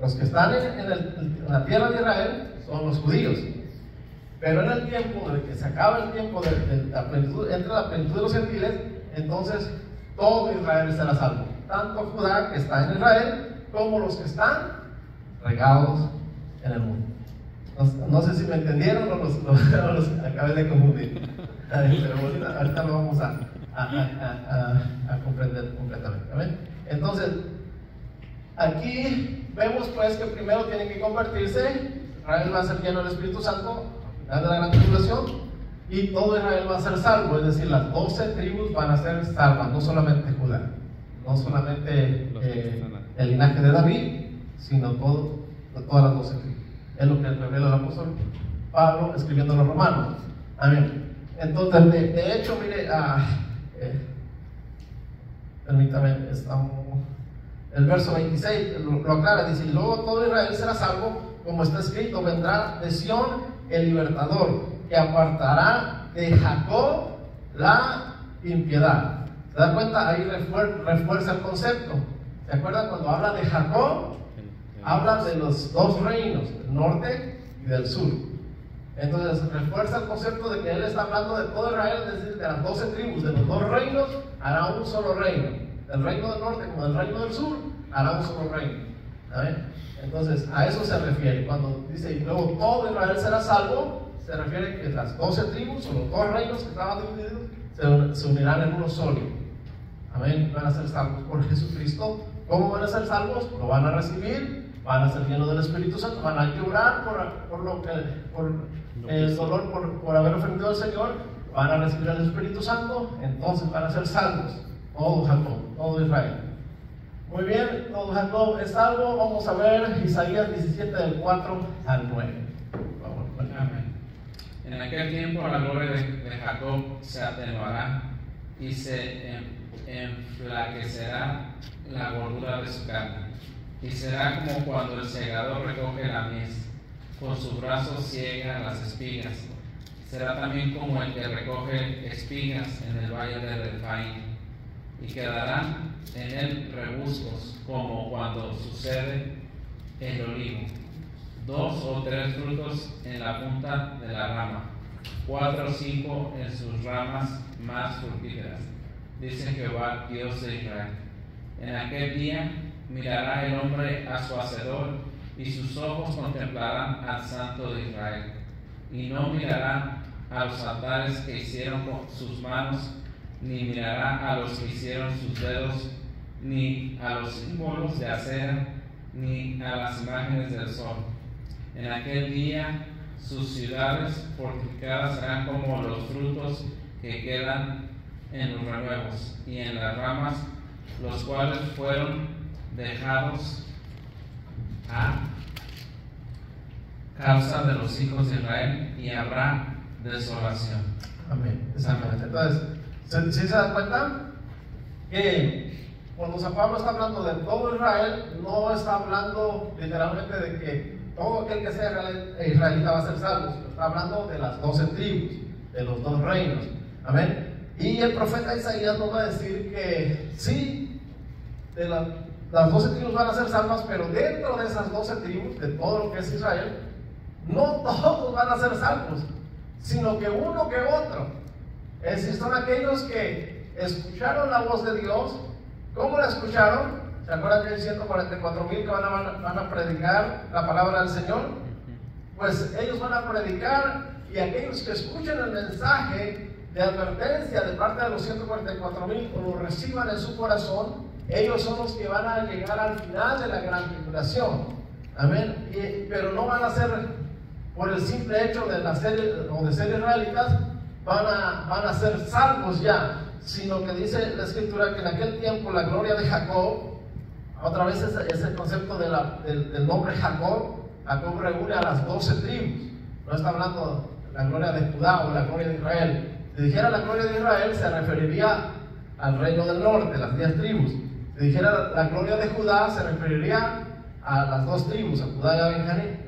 los que están en la tierra de Israel son los judíos. Pero en el tiempo de que se acaba el tiempo de la plenitud, entre la plenitud de los gentiles, entonces todo Israel será salvo. Tanto Judá, que está en Israel, como los que están regados en el mundo. No sé si me entendieron o los acabé de confundir. Pero ahorita lo vamos a comprender completamente. ¿Ven? Entonces, aquí vemos pues que primero tienen que convertirse. Israel va a ser lleno del Espíritu Santo al final de la gran tribulación, y todo Israel va a ser salvo, es decir, las 12 tribus van a ser salvas, no solamente Judá, no solamente el linaje de David, sino todas las 12 tribus. Es lo que revela el apóstol Pablo escribiendo a los romanos. Amén. Entonces, de hecho, mire, permítame, el verso 26 lo aclara, dice: y luego todo Israel será salvo, como está escrito, vendrá de Sión el libertador, que apartará de Jacob la impiedad. ¿Se da cuenta? Ahí refuerza el concepto. ¿Se acuerdan cuando habla de Jacob? Habla de los dos reinos, del norte y del sur. Entonces refuerza el concepto de que él está hablando de todo Israel, es decir, de las 12 tribus, de los dos reinos, hará un solo reino. El reino del norte como el reino del sur, hará un solo reino. ¿Saben? Entonces a eso se refiere. Cuando dice, y luego todo Israel será salvo, se refiere que las 12 tribus, o los dos reinos que estaban divididos, se unirán en uno solo. Amén. Van a ser salvos por Jesucristo. ¿Cómo van a ser salvos? Lo van a recibir, van a ser llenos del Espíritu Santo, van a llorar por el dolor por haber ofendido al Señor, van a recibir el Espíritu Santo, entonces van a ser salvos. Todo Jacob, todo Israel. Muy bien, todo Jacob es salvo. Vamos a ver Isaías 17 del 4 al 9. Por favor. Amén. En aquel tiempo la gloria de Jacob se atenuará y se enflaquecerá la gordura de su carne, y será como cuando el segador recoge la mies, con sus brazos ciega las espigas. Será también como el que recoge espigas en el valle de Refaim, y quedarán en él rebuscos, como cuando sucede el olivo, 2 o 3 frutos en la punta de la rama, 4 o 5 en sus ramas más fructíferas, dice Jehová, Dios de Israel. En aquel día mirará el hombre a su hacedor, y sus ojos contemplarán al Santo de Israel, y no mirará a los altares que hicieron con sus manos, ni mirará a los que hicieron sus dedos, ni a los símbolos de acera, ni a las imágenes del sol. En aquel día sus ciudades fortificadas serán como los frutos que quedan en los renuevos y en las ramas, los cuales fueron dejados a causa de los hijos de Israel, y habrá desolación. Amén. Exactamente. Entonces, ¿sí se dan cuenta? Que cuando San Pablo está hablando de todo Israel, no está hablando literalmente de que todo aquel que sea israelita va a ser salvo. Está hablando de las 12 tribus, de los dos reinos. Amén. Y el profeta Isaías nos va a decir que sí, las 12 tribus van a ser salvas, pero dentro de esas 12 tribus, de todo lo que es Israel, no todos van a ser salvos, sino que uno que otro. Es decir, son aquellos que escucharon la voz de Dios. ¿Cómo la escucharon? ¿Se acuerdan que hay 144,000 que van a predicar la palabra del Señor? Pues ellos van a predicar, y aquellos que escuchen el mensaje de advertencia de parte de los 144,000, lo reciban en su corazón, ellos son los que van a llegar al final de la gran tribulación. Amén. Pero no van a ser por el simple hecho de nacer o de ser israelitas, van a ser salvos ya, sino que dice la escritura que en aquel tiempo la gloria de Jacob, otra vez ese concepto del nombre Jacob reúne a las 12 tribus. No está hablando de la gloria de Judá o la gloria de Israel. Si dijera la gloria de Israel, se referiría al reino del norte, las 10 tribus. Si dijera la gloria de Judá, se referiría a las 2 tribus, a Judá y a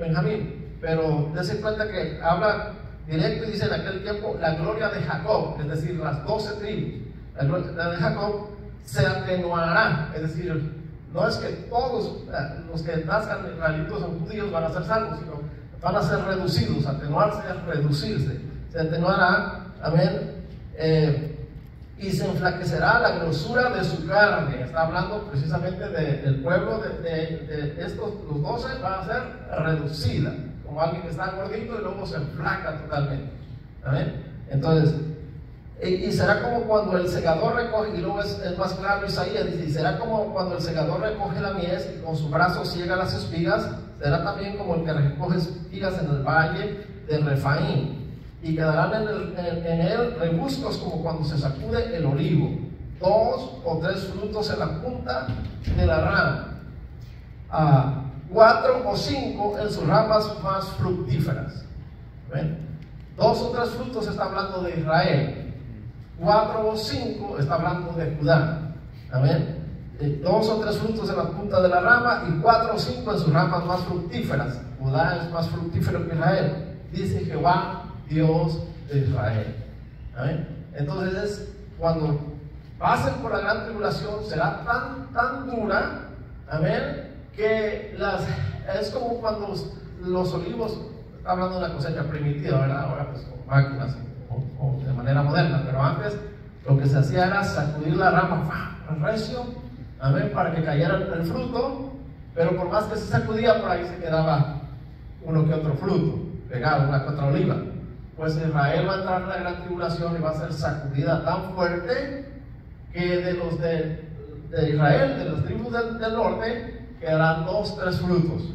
Benjamín. Pero dése cuenta que habla directo y dice en aquel tiempo la gloria de Jacob, es decir, las 12 tribus. La gloria de Jacob se atenuará, es decir, no es que todos los que nazcan israelitos o judíos van a ser salvos, sino van a ser reducidos. Atenuarse es reducirse, se atenuará, amén, y se enflaquecerá la grosura de su carne. Está hablando precisamente del pueblo de estos, los 12, va a ser reducida, como alguien que está gordito y luego se enflaca totalmente, amén. Entonces, y será como cuando el segador recoge, y luego es más claro Isaías, dice, y será como cuando el segador recoge la mies y con su brazo ciega las espigas, será también como el que recoge espigas en el valle de Refaín, y quedarán en él rebuscos como cuando se sacude el olivo, 2 o 3 frutos en la punta de la rama, 4 o 5 en sus ramas más fructíferas. ¿Ven? 2 o 3 frutos está hablando de Israel, 4 o 5 está hablando de Judá. Amén. 2 o 3 frutos en la punta de la rama y 4 o 5 en sus ramas más fructíferas. Judá es más fructífero que Israel, dice Jehová, Dios de Israel. Amén. Entonces es cuando pasen por la gran tribulación, será tan dura, amén, que es como cuando los olivos, está hablando de una cosecha primitiva, ¿verdad? Ahora pues con máquinas o de manera moderna, pero antes lo que se hacía era sacudir la rama recio, amén, para que cayera el fruto, pero por más que se sacudía, por ahí se quedaba uno que otro fruto pegado, una que otra oliva. Pues Israel va a entrar en la gran tribulación y va a ser sacudida tan fuerte que de los de Israel, de las tribus del norte, quedarán 2 o 3 frutos.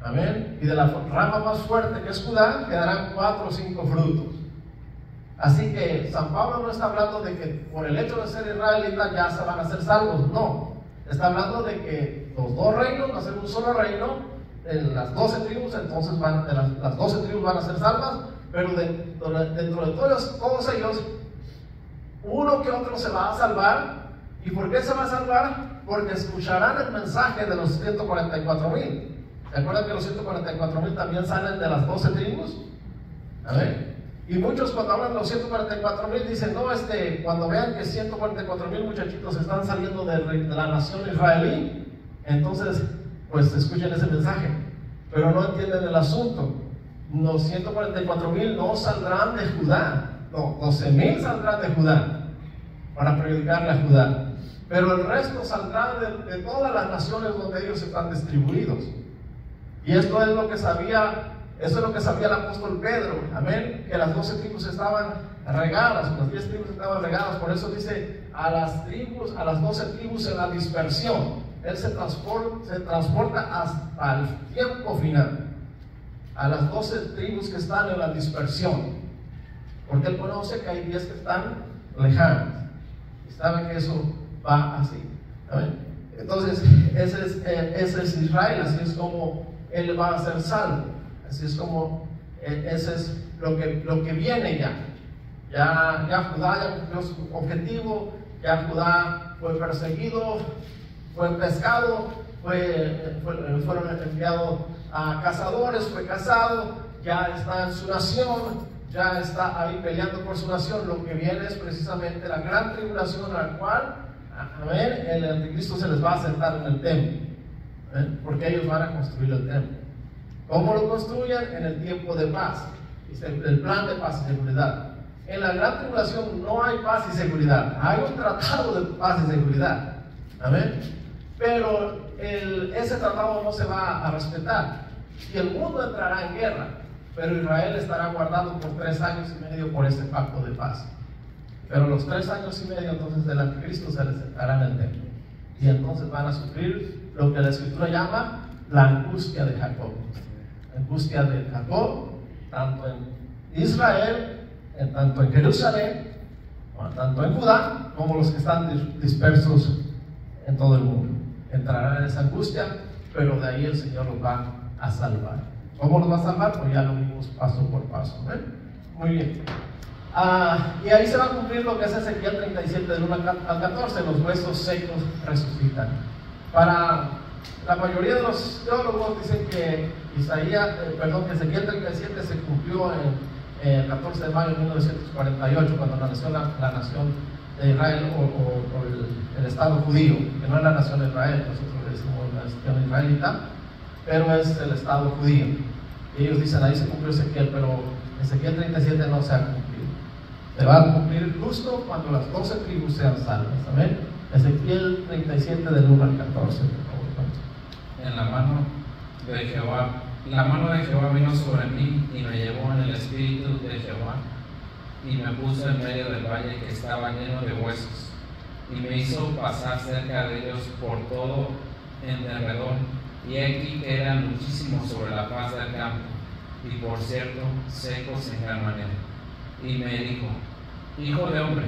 Amén. Y de la rama más fuerte que es Judá, quedarán 4 o 5 frutos. Así que San Pablo no está hablando de que por el hecho de ser israelitas ya se van a ser salvos. No. Está hablando de que los 2 reinos van a ser un solo reino. En las 12 tribus, entonces las 12 tribus van a ser salvas. Pero dentro de todos ellos, uno que otro se va a salvar. ¿Y por qué se va a salvar? Porque escucharán el mensaje de los 144,000. ¿Se acuerdan que los 144,000 también salen de las 12 tribus? A ver. Y muchos cuando hablan de los 144,000 dicen, no, cuando vean que 144,000 muchachitos están saliendo de la nación israelí, entonces pues escuchen ese mensaje. Pero no entienden el asunto. Los 144,000 no saldrán de Judá, no, 12,000 saldrán de Judá para predicarle a Judá. Pero el resto saldrá de todas las naciones donde ellos están distribuidos. Y esto es lo que sabía el apóstol Pedro, amén, que las 12 tribus estaban regadas, las 10 tribus estaban regadas. Por eso dice a las 12 tribus en la dispersión. Él se transporta hasta el tiempo final, a las 12 tribus que están en la dispersión, porque él conoce que hay 10 que están lejanas y sabe que eso va así. ¿Amén? Entonces ese es Israel, así es como él va a ser salvo, así es como ese es lo que viene ya Judá ya cumplió su objetivo, ya Judá fue perseguido, fue pescado, fueron enviados a cazadores, fue cazado, ya está en su nación, ya está ahí peleando por su nación. Lo que viene es precisamente la gran tribulación, a la cual, amén, el anticristo se les va a sentar en el templo, ¿amén? Porque ellos van a construir el templo. ¿Cómo lo construyen? En el tiempo de paz, el plan de paz y seguridad. En la gran tribulación no hay paz y seguridad, hay un tratado de paz y seguridad, amén. Pero ese tratado no se va a respetar y el mundo entrará en guerra. pero Israel estará guardado por 3 años y medio por este pacto de paz. Pero los 3 años y medio entonces del anticristo se les sentará en el templo, y entonces van a sufrir lo que la escritura llama la angustia de Jacob. Angustia de Jacob, tanto en Israel, tanto en Jerusalén, tanto en Judá, como los que están dispersos en todo el mundo. Entrarán en esa angustia, pero de ahí el Señor los va a salvar. ¿Cómo los va a salvar? Pues ya lo vimos paso por paso. Muy bien. Y ahí se va a cumplir lo que es Ezequiel 37 del 1 al 14, los huesos secos resucitan. Para la mayoría de los teólogos dicen que Ezequiel 37 se cumplió en el 14 de mayo de 1948, cuando nació la nación de Israel, o el Estado judío, que no es la nación de Israel, nosotros le decimos la nación israelita, pero es el Estado judío. Y ellos dicen, ahí se cumplió Ezequiel, pero Ezequiel 37 no se ha cumplido. Se va a cumplir justo cuando las 12 tribus sean salvas. Amén. Ezequiel 37 del 1 al 14, por favor. En la mano de Jehová vino sobre mí y me llevó en el espíritu de Jehová y me puso en medio del valle que estaba lleno de huesos y me hizo pasar cerca de ellos por todo en derredor, y aquí que eran muchísimos sobre la faz del campo, y por cierto secos en gran manera. Y me dijo: Hijo de hombre,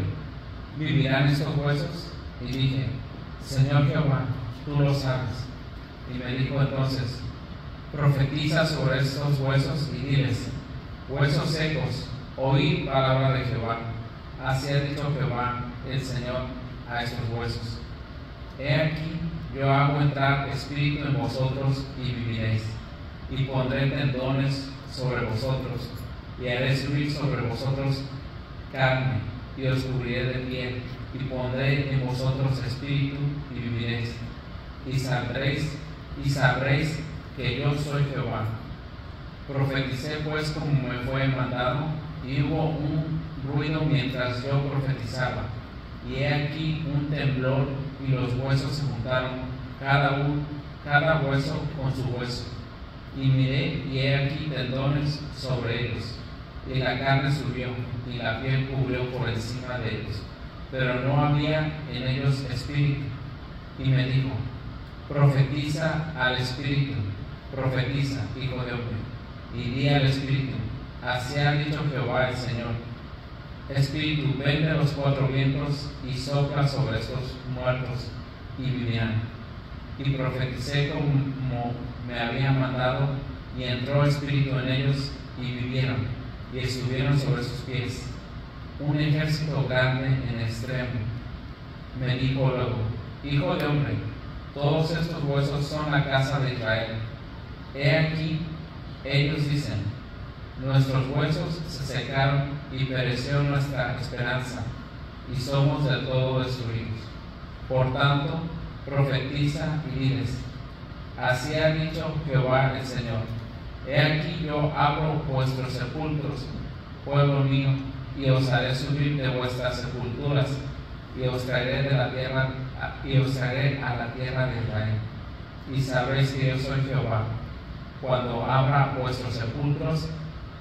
¿vivirán estos huesos? Y dije: Señor Jehová, tú lo sabes. Y me dijo entonces: Profetiza sobre estos huesos y diles: Huesos secos, oíd palabra de Jehová. Así ha dicho Jehová el Señor a estos huesos: He aquí, yo hago entrar espíritu en vosotros y viviréis, y pondré tendones sobre vosotros, y haré subir sobre vosotros carne, y os cubriré de piel, y pondré en vosotros espíritu, y viviréis, y sabréis que yo soy Jehová. Profeticé pues como me fue mandado, y hubo un ruido mientras yo profetizaba, y he aquí un temblor, y los huesos se juntaron, cada hueso con su hueso. Y miré, y he aquí tendones sobre ellos, y la carne subió, y la piel cubrió por encima de ellos, pero no había en ellos espíritu. Y me dijo: Profetiza al espíritu, profetiza, hijo de hombre, y di al espíritu: Así ha dicho Jehová el Señor: Espíritu, ven de los 4 vientos y sopla sobre estos muertos, y vivirán. Y profeticé como me había mandado, y entró espíritu en ellos, y vivieron, y estuvieron sobre sus pies un ejército grande en extremo. Me dijo luego: Hijo de hombre, todos estos huesos son la casa de Israel. He aquí, ellos dicen: Nuestros huesos se secaron y pereció nuestra esperanza, y somos del todo destruidos. Por tanto, profetiza y diles: Así ha dicho Jehová el Señor: He aquí yo abro vuestros sepulcros, pueblo mío, y os haré subir de vuestras sepulturas, y os traeré de la tierra, y os traeré a la tierra de Israel. Y sabréis que yo soy Jehová, cuando abra vuestros sepulcros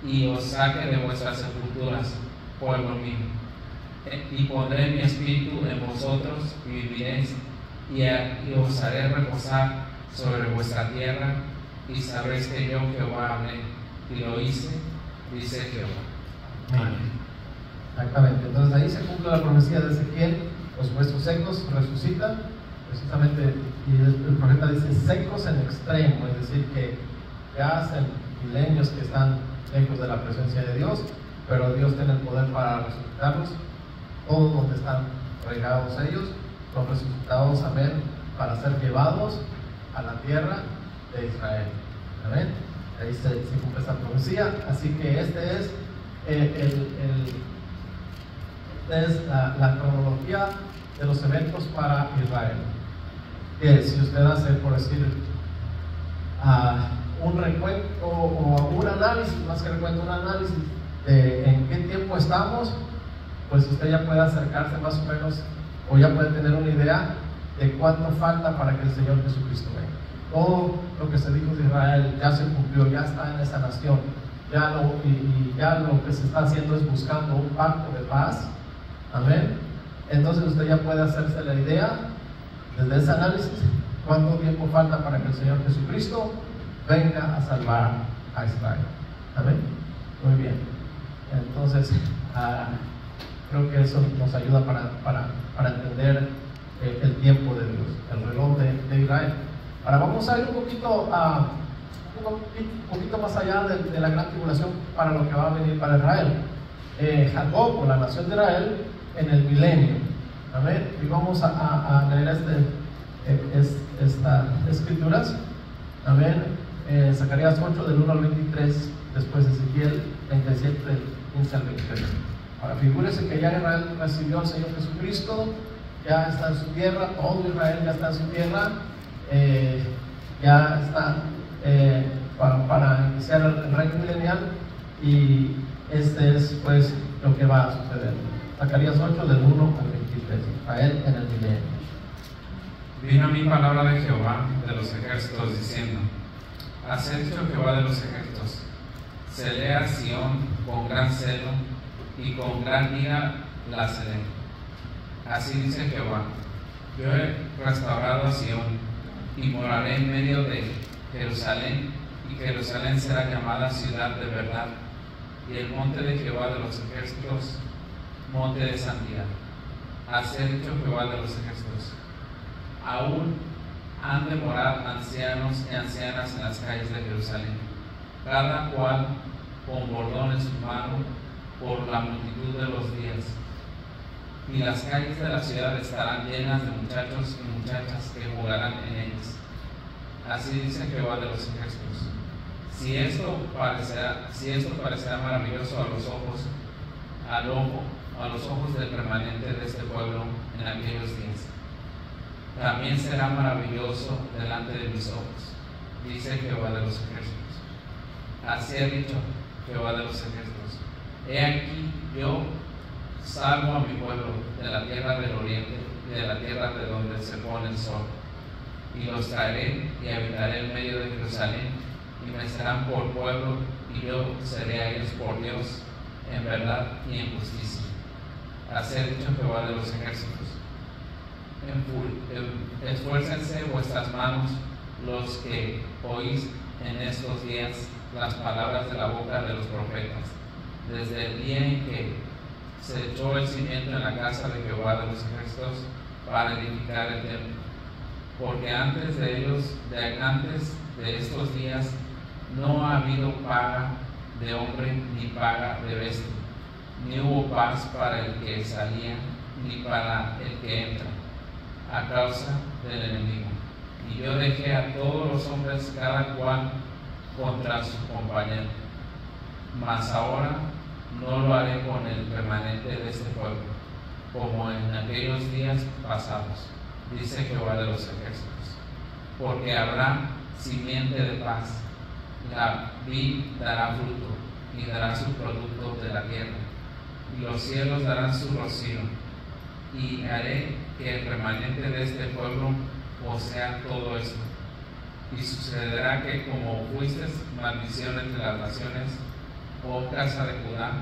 y os saque de vuestras sepulturas, pueblo mío. Y pondré mi espíritu en vosotros y viviréis, y os haré reposar sobre vuestra tierra, y sabréis que yo Jehová hablé y lo hice, dice Jehová. Amén. Exactamente, entonces ahí se cumple la profecía de Ezequiel: los huesos secos resucitan, precisamente, y el profeta dice secos en extremo, es decir, que ya hacen milenios que están lejos de la presencia de Dios, pero Dios tiene el poder para resucitarlos. Todos donde están regados ellos son resucitados, amén, para ser llevados a la tierra de Israel. Amén. Ahí se cumple esta profecía. Así que este es la cronología de los eventos para Israel. Que si usted hace, por decir, un recuento o un análisis, más que recuento, un análisis de en qué tiempo estamos, pues usted ya puede acercarse más o menos, o ya puede tener una idea de cuánto falta para que el Señor Jesucristo venga. Todo lo que se dijo de Israel ya se cumplió, ya está en esa nación. y ya lo que se está haciendo es buscando un pacto de paz. Amén. Entonces usted ya puede hacerse la idea desde ese análisis cuánto tiempo falta para que el Señor Jesucristo venga a salvar a Israel. Amén. Muy bien. Entonces creo que eso nos ayuda para entender el tiempo de Dios, el reloj de Israel. Ahora vamos a ir un poquito más allá de la gran tribulación para lo que va a venir para Israel. Jacob, o la nación de Israel, en el milenio. Amén. Y vamos a leer estas escrituras. Amén. Zacarías 8 del 1 al 23, después Ezequiel 27 del 15 al 23. Ahora figúrese que ya Israel recibió al Señor Jesucristo, ya está en su tierra, todo Israel ya está en su tierra, ya está para iniciar el reino milenial, y este es pues lo que va a suceder. Zacarías 8 del 1 al 23, Israel en el milenio. Vino a mí palabra de Jehová de los ejércitos diciendo: Has hecho Jehová de los ejércitos, celé a Sión con gran celo y con gran ira la celé. Así dice Jehová: Yo he restaurado a Sión y moraré en medio de Jerusalén, y Jerusalén será llamada ciudad de verdad, y el monte de Jehová de los ejércitos, monte de santidad. Así ha dicho Jehová de los ejércitos: Aún han de morar ancianos y ancianas en las calles de Jerusalén, cada cual con bordón en su mano, por la multitud de los días. Y las calles de la ciudad estarán llenas de muchachos y muchachas que jugarán en ellas. Así dice Jehová de los ejércitos: Si esto parecerá maravilloso a los ojos del remanente de este pueblo en aquellos días, también será maravilloso delante de mis ojos, dice Jehová de los ejércitos. Así ha dicho Jehová de los ejércitos: He aquí, yo salvo a mi pueblo de la tierra del oriente y de la tierra de donde se pone el sol, y los traeré y habitaré en medio de Jerusalén, y me serán por pueblo, y yo seré a ellos por Dios, en verdad y en justicia. Así ha dicho Jehová de los ejércitos. Esfuércense vuestras manos, los que oís en estos días las palabras de la boca de los profetas, desde el día en que se echó el cimiento en la casa de Jehová de los ejércitos para edificar el templo. Porque antes de estos días no ha habido paga de hombre ni paga de bestia, ni hubo paz para el que salía ni para el que entra, a causa del enemigo. Y yo dejé a todos los hombres cada cual contra su compañero. Mas ahora no lo haré con el remanente de este pueblo, como en aquellos días pasados, dice Jehová de los ejércitos. Porque habrá simiente de paz, la vid dará fruto, y dará su producto de la tierra, y los cielos darán su rocío, y haré que el remanente de este pueblo posea todo esto. Y sucederá que como fuisteis maldición entre las naciones, oh casa de Judá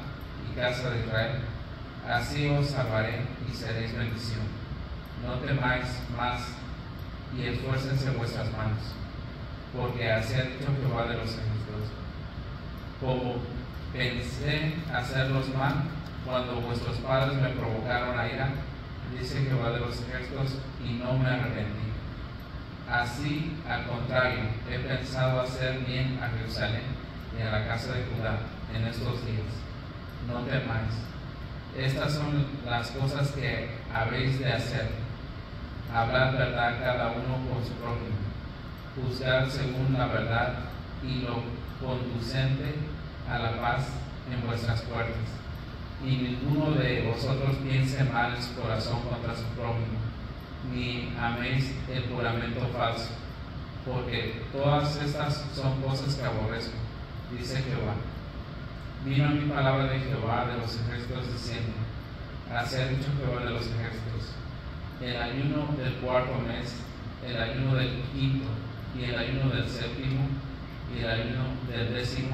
y casa de Israel, así os salvaré y seréis bendición. No temáis más y esfuércense vuestras manos, porque así ha dicho Jehová de los ejércitos: Como pensé hacerlos mal cuando vuestros padres me provocaron a ira, dice Jehová de los ejércitos, y no me arrepentí. Así, al contrario, he pensado hacer bien a Jerusalén y a la casa de Judá en estos días. No temáis. Estas son las cosas que habéis de hacer: hablar verdad cada uno con su prójimo, juzgar según la verdad y lo conducente a la paz en vuestras puertas. Y ninguno de vosotros piense mal en su corazón contra su prójimo, ni améis el juramento falso, porque todas estas son cosas que aborrezco, dice Jehová. Vino a mi palabra de Jehová de los ejércitos diciendo: Así ha dicho Jehová de los ejércitos: El ayuno del cuarto mes, el ayuno del quinto, y el ayuno del séptimo, y el ayuno del 10º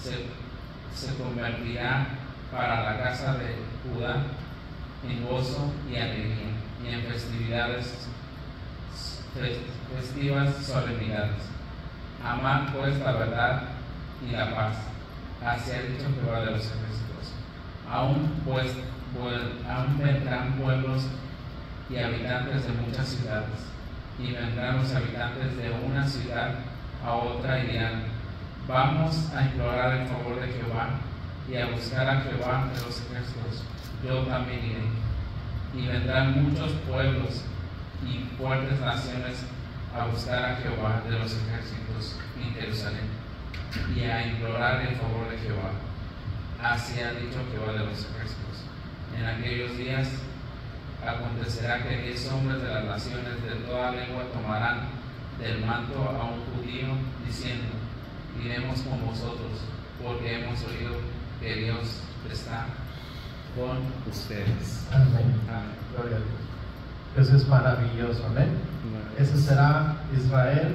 se convertirá para la casa de Judá en gozo y alegría, y en festivas solemnidades. Amad pues la verdad y la paz. Así ha dicho Jehová de los ejércitos. Aún vendrán pueblos y habitantes de muchas ciudades, y vendrán los habitantes de una ciudad a otra y dirán: vamos a implorar el favor de Jehová y a buscar a Jehová de los ejércitos. Yo también iré. Y vendrán muchos pueblos y fuertes naciones a buscar a Jehová de los ejércitos en Jerusalén y a implorar el favor de Jehová. Así ha dicho Jehová de los ejércitos. En aquellos días acontecerá que 10 hombres de las naciones de toda lengua tomarán del manto a un judío, diciendo: iremos con vosotros, porque hemos oído que Dios está con ustedes. Amén. Amén. Gloria a Dios. Eso es maravilloso, amén. Ese será Israel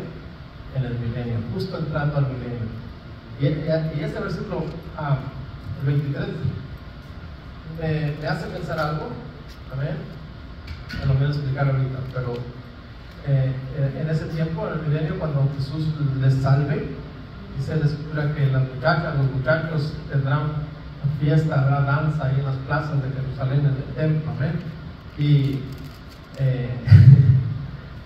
en el milenio, justo entrando al milenio. Y este versículo, el 23, me hace pensar algo, amén. Me lo voy a explicar ahorita, pero en ese tiempo, en el milenio, cuando Jesús les salve, dice la escritura que los muchachos tendrán fiesta, habrá danza ahí en las plazas de Jerusalén, en el templo, amén. Y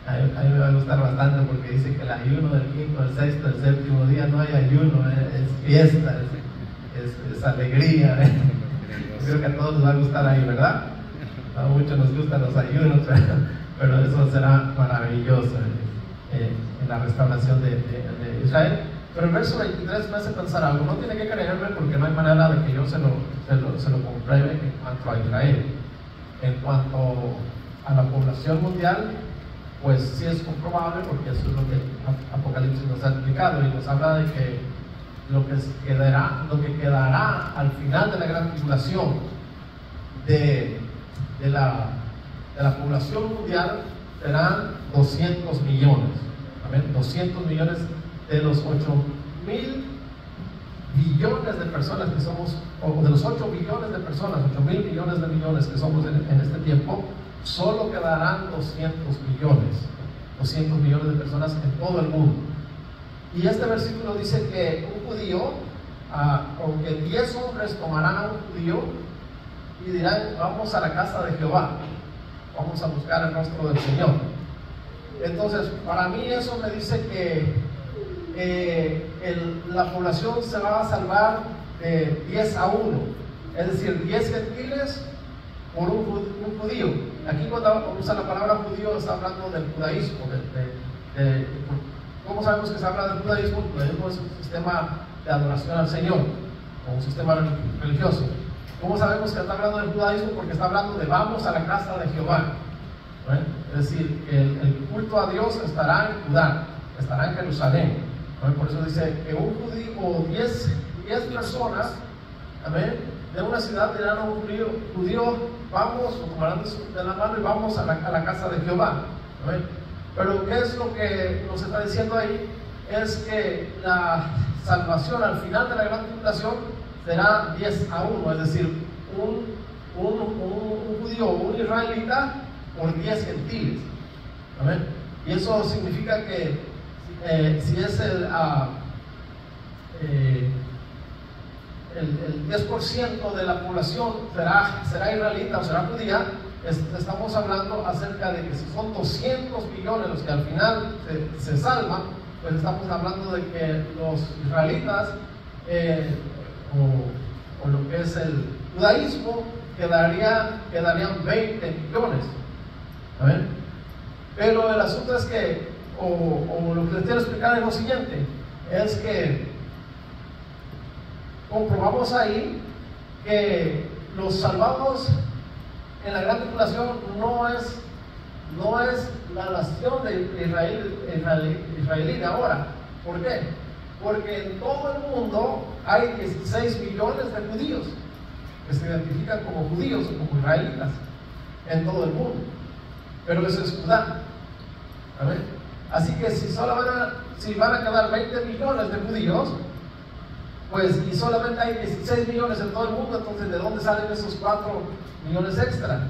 a mí me va a gustar bastante porque dice que el ayuno del quinto, el sexto, el séptimo día no hay ayuno, es fiesta, es alegría. Creo que a todos les va a gustar ahí, ¿verdad? A muchos nos gustan los ayunos, pero eso será maravilloso en la restauración de Israel. Pero el verso 23 me hace pensar algo. No tiene que creerme porque no hay manera de que yo se lo compruebe en cuanto a Israel. En cuanto a la población mundial, pues sí es comprobable, porque eso es lo que Apocalipsis nos ha explicado y nos habla de que lo que quedará al final de la gran tribulación de la población mundial serán 200 millones. ¿Amén? 200 millones de los 8.000 billones de personas que somos, o de los 8 billones de personas, 8.000 millones de millones que somos en este tiempo, solo quedarán 200 millones de personas en todo el mundo. Y este versículo dice que un judío, o que 10 hombres tomarán a un judío y dirán: vamos a la casa de Jehová, vamos a buscar el rostro del Señor. Entonces, para mí eso me dice que la población se va a salvar 10 a 1, es decir, 10 gentiles por un judío. Aquí cuando usa la palabra judío está hablando del judaísmo. ¿Cómo sabemos que se habla del judaísmo? El judaísmo es un sistema de adoración al Señor, o un sistema religioso. ¿Cómo sabemos que está hablando del judaísmo? Porque está hablando de vamos a la casa de Jehová, ¿no? Es decir, el culto a Dios estará en Judá, estará en Jerusalén, ¿no? Por eso dice que un judío, o 10 personas, amén, de una ciudad dirán a un judío: vamos, o tomarán de la mano y vamos a la casa de Jehová, ¿amén? Pero ¿qué es lo que nos está diciendo ahí? Es que la salvación al final de la gran tribulación será 10 a 1, es decir, un judío o un israelita por 10 gentiles. ¿Amén? Y eso significa que si es el 10% de la población será israelita o será judía, estamos hablando acerca de que si son 200 millones los que al final se salvan, pues estamos hablando de que los israelitas o lo que es el judaísmo quedarían 20 millones. ¿Amén? Pero el asunto es que, o lo que les quiero explicar es lo siguiente, es que comprobamos ahí que los salvados en la gran tribulación no es la nación de israelita ahora. ¿Por qué? Porque en todo el mundo hay 16 millones de judíos que se identifican como judíos o como israelitas en todo el mundo, pero eso es Judá. ¿Amén? Así que si van a quedar 20 millones de judíos, pues, y solamente hay 16 millones en todo el mundo, entonces ¿de dónde salen esos 4 millones extra?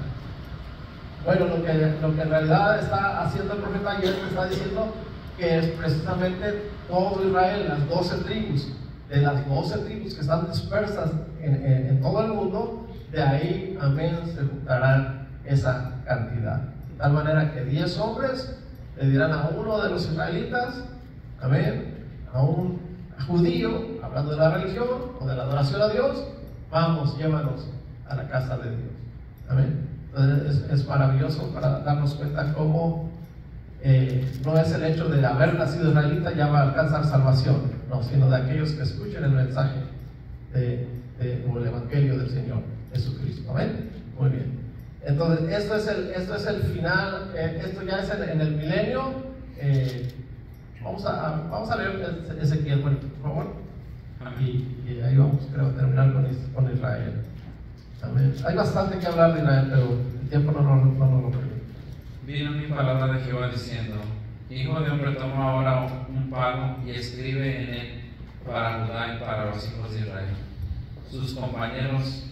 Bueno, lo que en realidad está haciendo el profeta ayer, está diciendo que es precisamente todo Israel, las 12 tribus, de las 12 tribus que están dispersas en todo el mundo, de ahí, amén, se juntará esa cantidad. De tal manera que 10 hombres le dirán a uno de los israelitas, amén, a un judío, hablando de la religión o de la adoración a Dios, vamos, llévanos a la casa de Dios. Amén. Entonces es maravilloso para darnos cuenta cómo no es el hecho de haber nacido israelita ya va a alcanzar salvación, no, sino de aquellos que escuchen el mensaje o el evangelio del Señor Jesucristo. Amén. Muy bien. Entonces esto es el final, esto ya es en el milenio. Vamos a leer Ezequiel, por favor. Y ahí vamos, creo, a terminar con Israel. Amén. Hay bastante que hablar de Israel, pero el tiempo no lo permite. Vino mi palabra de Jehová diciendo: Hijo de hombre, toma ahora un palo y escribe en él para Judá y para los hijos de Israel. Sus compañeros,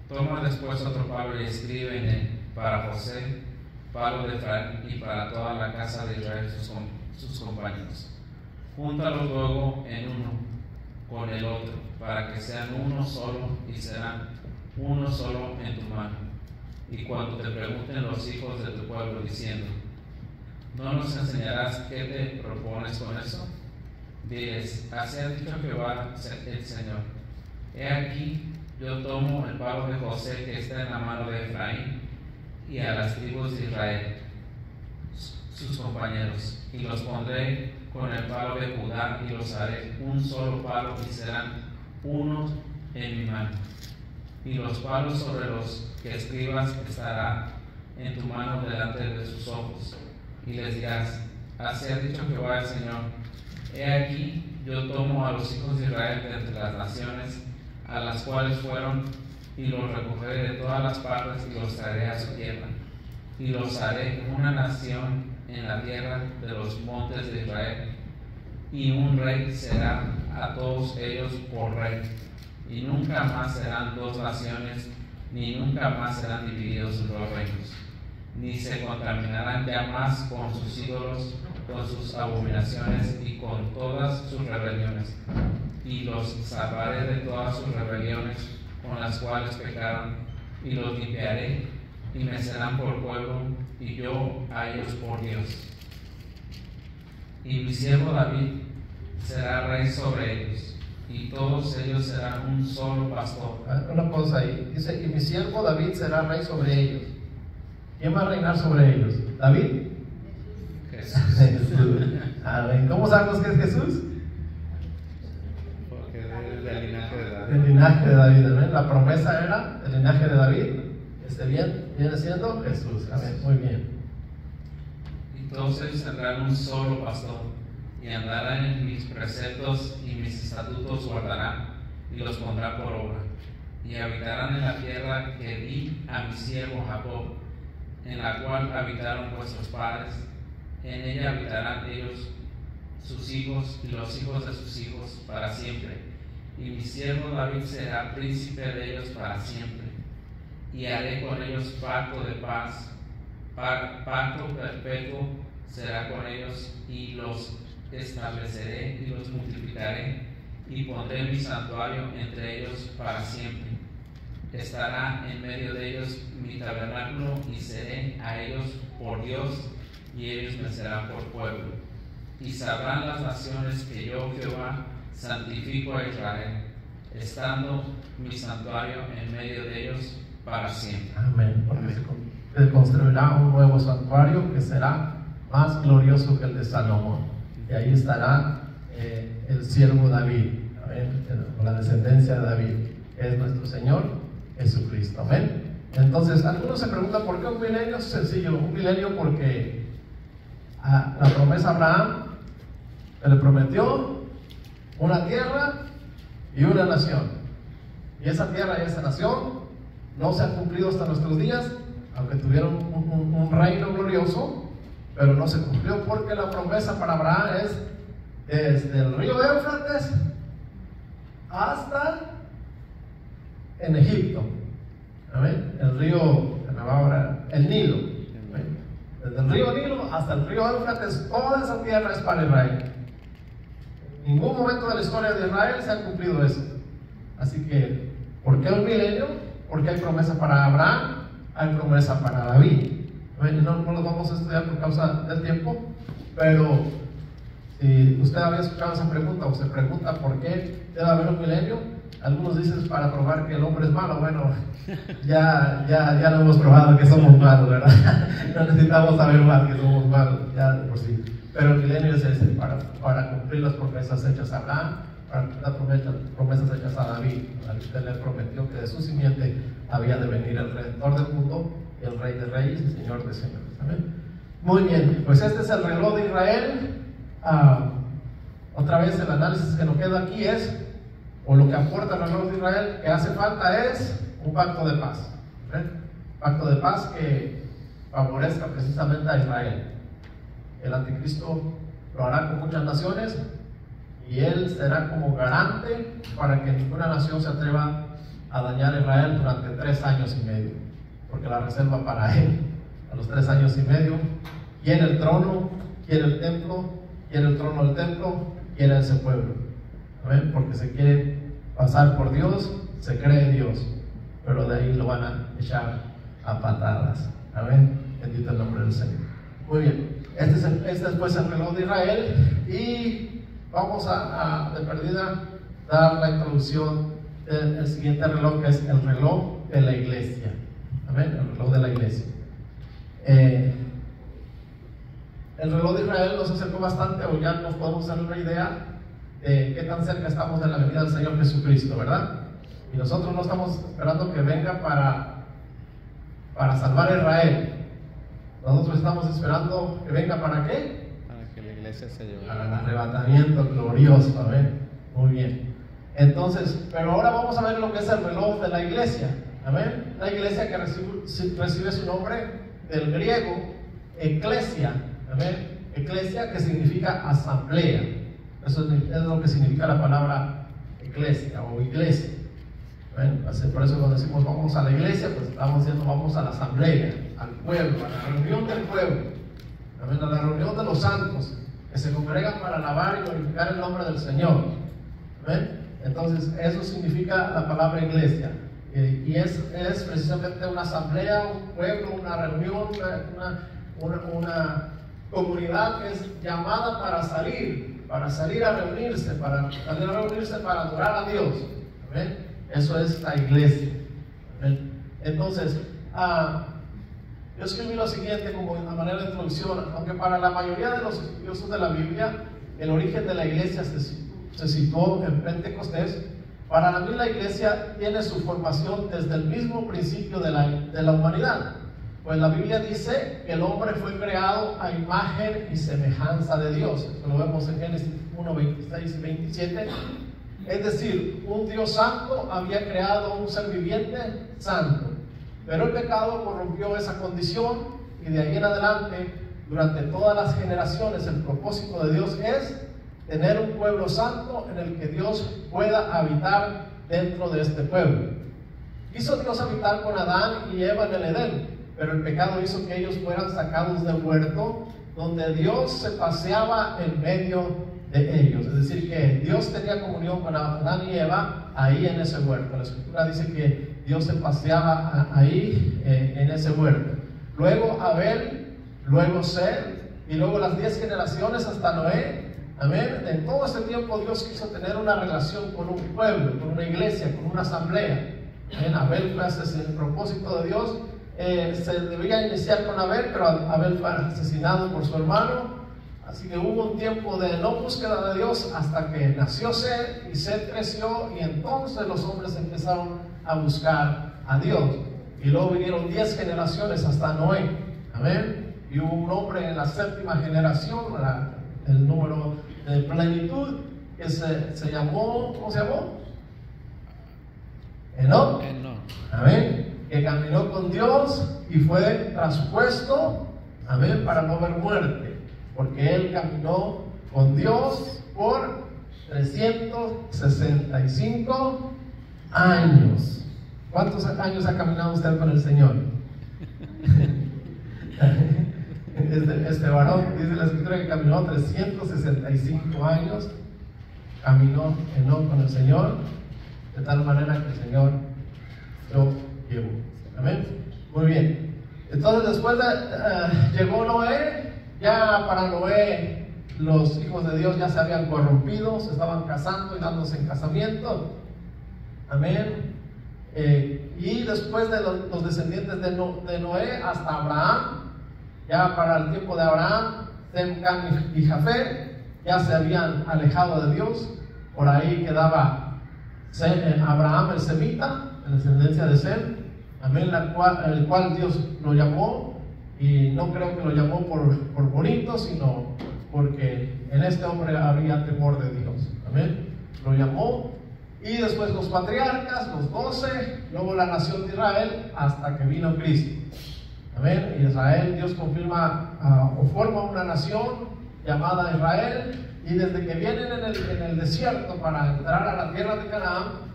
toma después otro palo y escribe en él para José, palo de Efraín, y para toda la casa de Israel sus compañeros. Júntalos luego en uno con el otro, para que sean uno solo y serán uno solo en tu mano. Y cuando te pregunten los hijos de tu pueblo diciendo: ¿no nos enseñarás qué te propones con eso? Diles: así ha dicho Jehová el Señor. He aquí, yo tomo el palo de José que está en la mano de Efraín y a las tribus de Israel, sus compañeros, y los pondré con el palo de Judá y los haré un solo palo y serán uno en mi mano. Y los palos sobre los que escribas estarán en tu mano delante de sus ojos. Y les dirás: así ha dicho Jehová el Señor. He aquí, yo tomo a los hijos de Israel de entre las naciones a las cuales fueron, y los recogeré de todas las partes y los traeré a su tierra. Y los haré una nación en la tierra de los montes de Israel. Y un rey será a todos ellos por rey. Y nunca más serán dos naciones, ni nunca más serán divididos en dos reinos, ni se contaminarán ya más con sus ídolos, con sus abominaciones y con todas sus rebeliones. Y los salvaré de todas sus rebeliones con las cuales pecaron, y los limpiaré, y me serán por pueblo, y yo a ellos por Dios. Y mi siervo David será rey sobre ellos, y todos ellos serán un solo pastor. Una cosa ahí, dice: y mi siervo David será rey sobre ellos. ¿Quién va a reinar sobre ellos? ¿David? Jesús. Amén. ¿Cómo sabemos que es Jesús? Porque es del linaje de David. El linaje de David, amén. La promesa era el linaje de David. Viene siendo Jesús. Amén. Muy bien. Y todos ellos tendrán un solo pastor, y andarán en mis preceptos y mis estatutos guardarán, y los pondrá por obra. Y habitarán en la tierra que di a mi siervo Jacob, en la cual habitaron vuestros padres. En ella habitarán ellos, sus hijos y los hijos de sus hijos para siempre. Y mi siervo David será príncipe de ellos para siempre. Y haré con ellos pacto de paz, pacto perpetuo será con ellos, y los estableceré y los multiplicaré, y pondré mi santuario entre ellos para siempre. Estará en medio de ellos mi tabernáculo, y seré a ellos por Dios, y ellos me serán por pueblo. Y sabrán las naciones que yo, Jehová, santifico a Israel, estando mi santuario en medio de ellos para siempre. Amén. Porque se construirá un nuevo santuario que será más glorioso que el de Salomón. Y ahí estará el siervo David, amén, con la descendencia de David, que es nuestro Señor Jesucristo. Amén. Entonces, algunos se preguntan por qué un milenio. Es sencillo, un milenio porque la promesa a Abraham se le prometió una tierra y una nación. Y esa tierra y esa nación no se han cumplido hasta nuestros días, aunque tuvieron un reino glorioso, pero no se cumplió porque la promesa para Abraham es desde el río Éufrates hasta en Egipto. ¿Amén? El río, el Nilo. ¿Amén? Desde el río Nilo hasta el río Éufrates, toda esa tierra es para Israel. En ningún momento de la historia de Israel se ha cumplido eso. Así que, ¿por qué un milenio? Porque hay promesa para Abraham, hay promesa para David. No lo vamos a estudiar por causa del tiempo, pero si usted había escuchado esa pregunta o se pregunta por qué debe haber un milenio, algunos dicen para probar que el hombre es malo. Bueno, ya lo hemos probado que somos malos, ¿verdad? No necesitamos saber más que somos malos, ya de por sí. Pero el milenio es ese, para cumplir las promesas hechas a Abraham, para cumplir las promesas hechas a David. Usted le prometió que de su simiente había de venir el Redentor del mundo, el Rey de Reyes y Señor de Señores. ¿Amén? Muy bien, pues este es el reloj de Israel. Otra vez el análisis que nos queda aquí es, o lo que aporta el reloj de Israel, que hace falta es un pacto de paz. Pacto de paz que favorezca precisamente a Israel. El anticristo lo hará con muchas naciones y él será como garante para que ninguna nación se atreva a dañar a Israel durante 3 años y medio, porque la reserva para él. A los 3 años y medio quiere el trono, quiere el templo, quiere el trono del templo, quiere ese pueblo. ¿Amén? Porque se quiere pasar por Dios, se cree Dios, pero de ahí lo van a echar a patadas. Amén. Bendito el nombre del Señor. Muy bien. Este es pues el reloj de Israel y vamos a de perdida dar la introducción del siguiente reloj, que es el reloj de la iglesia. Amén, el reloj de la iglesia. El reloj de Israel nos acercó bastante, o ya nos podemos hacer una idea de qué tan cerca estamos de la venida del Señor Jesucristo, ¿verdad? Y nosotros no estamos esperando que venga para salvar a Israel. Nosotros estamos esperando que venga ¿para qué? Para que la iglesia se lleve. Para el arrebatamiento glorioso. Amén. Muy bien. Entonces, pero ahora vamos a ver lo que es el reloj de la iglesia. Amén. La iglesia que recibe su nombre del griego eclesia. Amén. Eclesia, que significa asamblea. Eso es lo que significa la palabra eclesia o iglesia. Amén. Por eso cuando decimos vamos a la iglesia, pues estamos diciendo vamos a la asamblea, al pueblo, a la reunión del pueblo. Amén. A la reunión de los santos que se congregan para alabar y glorificar el nombre del Señor. Amén. Entonces, eso significa la palabra iglesia. Y es precisamente una asamblea, un pueblo, una reunión, una comunidad que es llamada para salir a reunirse, para adorar a Dios. ¿Amén? Eso es la iglesia. ¿Amén? Entonces, yo escribí lo siguiente como una manera de introducción, aunque para la mayoría de los estudiosos de la Biblia, el origen de la iglesia se situó en Pentecostés. Para mí la iglesia tiene su formación desde el mismo principio de la humanidad, pues la Biblia dice que el hombre fue creado a imagen y semejanza de Dios. Esto lo vemos en Génesis 1, 26 y 27. Es decir, un Dios santo había creado un ser viviente santo, pero el pecado corrompió esa condición y de ahí en adelante, durante todas las generaciones, el propósito de Dios es tener un pueblo santo en el que Dios pueda habitar dentro de este pueblo. Quiso Dios habitar con Adán y Eva en el Edén, pero el pecado hizo que ellos fueran sacados del huerto donde Dios se paseaba en medio de ellos. Es decir, que Dios tenía comunión con Adán y Eva ahí en ese huerto. La Escritura dice que Dios se paseaba ahí en ese huerto. Luego Abel, luego Set y luego las 10 generaciones hasta Noé. Amén. En todo este tiempo Dios quiso tener una relación con un pueblo, con una iglesia, con una asamblea. Amén. Abel fue el propósito de Dios. Se debía iniciar con Abel, pero Abel fue asesinado por su hermano. Así que hubo un tiempo de no búsqueda de Dios hasta que nació Set y Set creció y entonces los hombres empezaron a buscar a Dios. Y luego vinieron 10 generaciones hasta Noé. Amén. Y hubo un hombre en la 7ª generación, el número de plenitud, que se llamó, ¿cómo se llamó? Enoc. Amén. Que caminó con Dios y fue traspuesto, amén, para no ver muerte, porque él caminó con Dios por 365 años. ¿Cuántos años ha caminado usted con el Señor? Este varón, dice la escritura, que caminó 365 años. Caminó Enoc con el Señor, de tal manera que el Señor lo llevó. Amén. Muy bien. Entonces después llegó Noé. Ya para Noé los hijos de Dios ya se habían corrompido, se estaban casando y dándose en casamiento. Amén. Y después de los descendientes de Noé hasta Abraham, ya para el tiempo de Abraham, Sem, Cam y Jafet ya se habían alejado de Dios. Por ahí quedaba Abraham el semita, en descendencia de Sem, amén, el cual Dios lo llamó, y no creo que lo llamó por bonito, sino porque en este hombre había temor de Dios. Amén. Lo llamó, y después los patriarcas, los 12, luego la nación de Israel, hasta que vino Cristo. Amén. Y Israel, Dios confirma o forma una nación llamada Israel. Y desde que vienen en el desierto para entrar a la tierra de Canaán,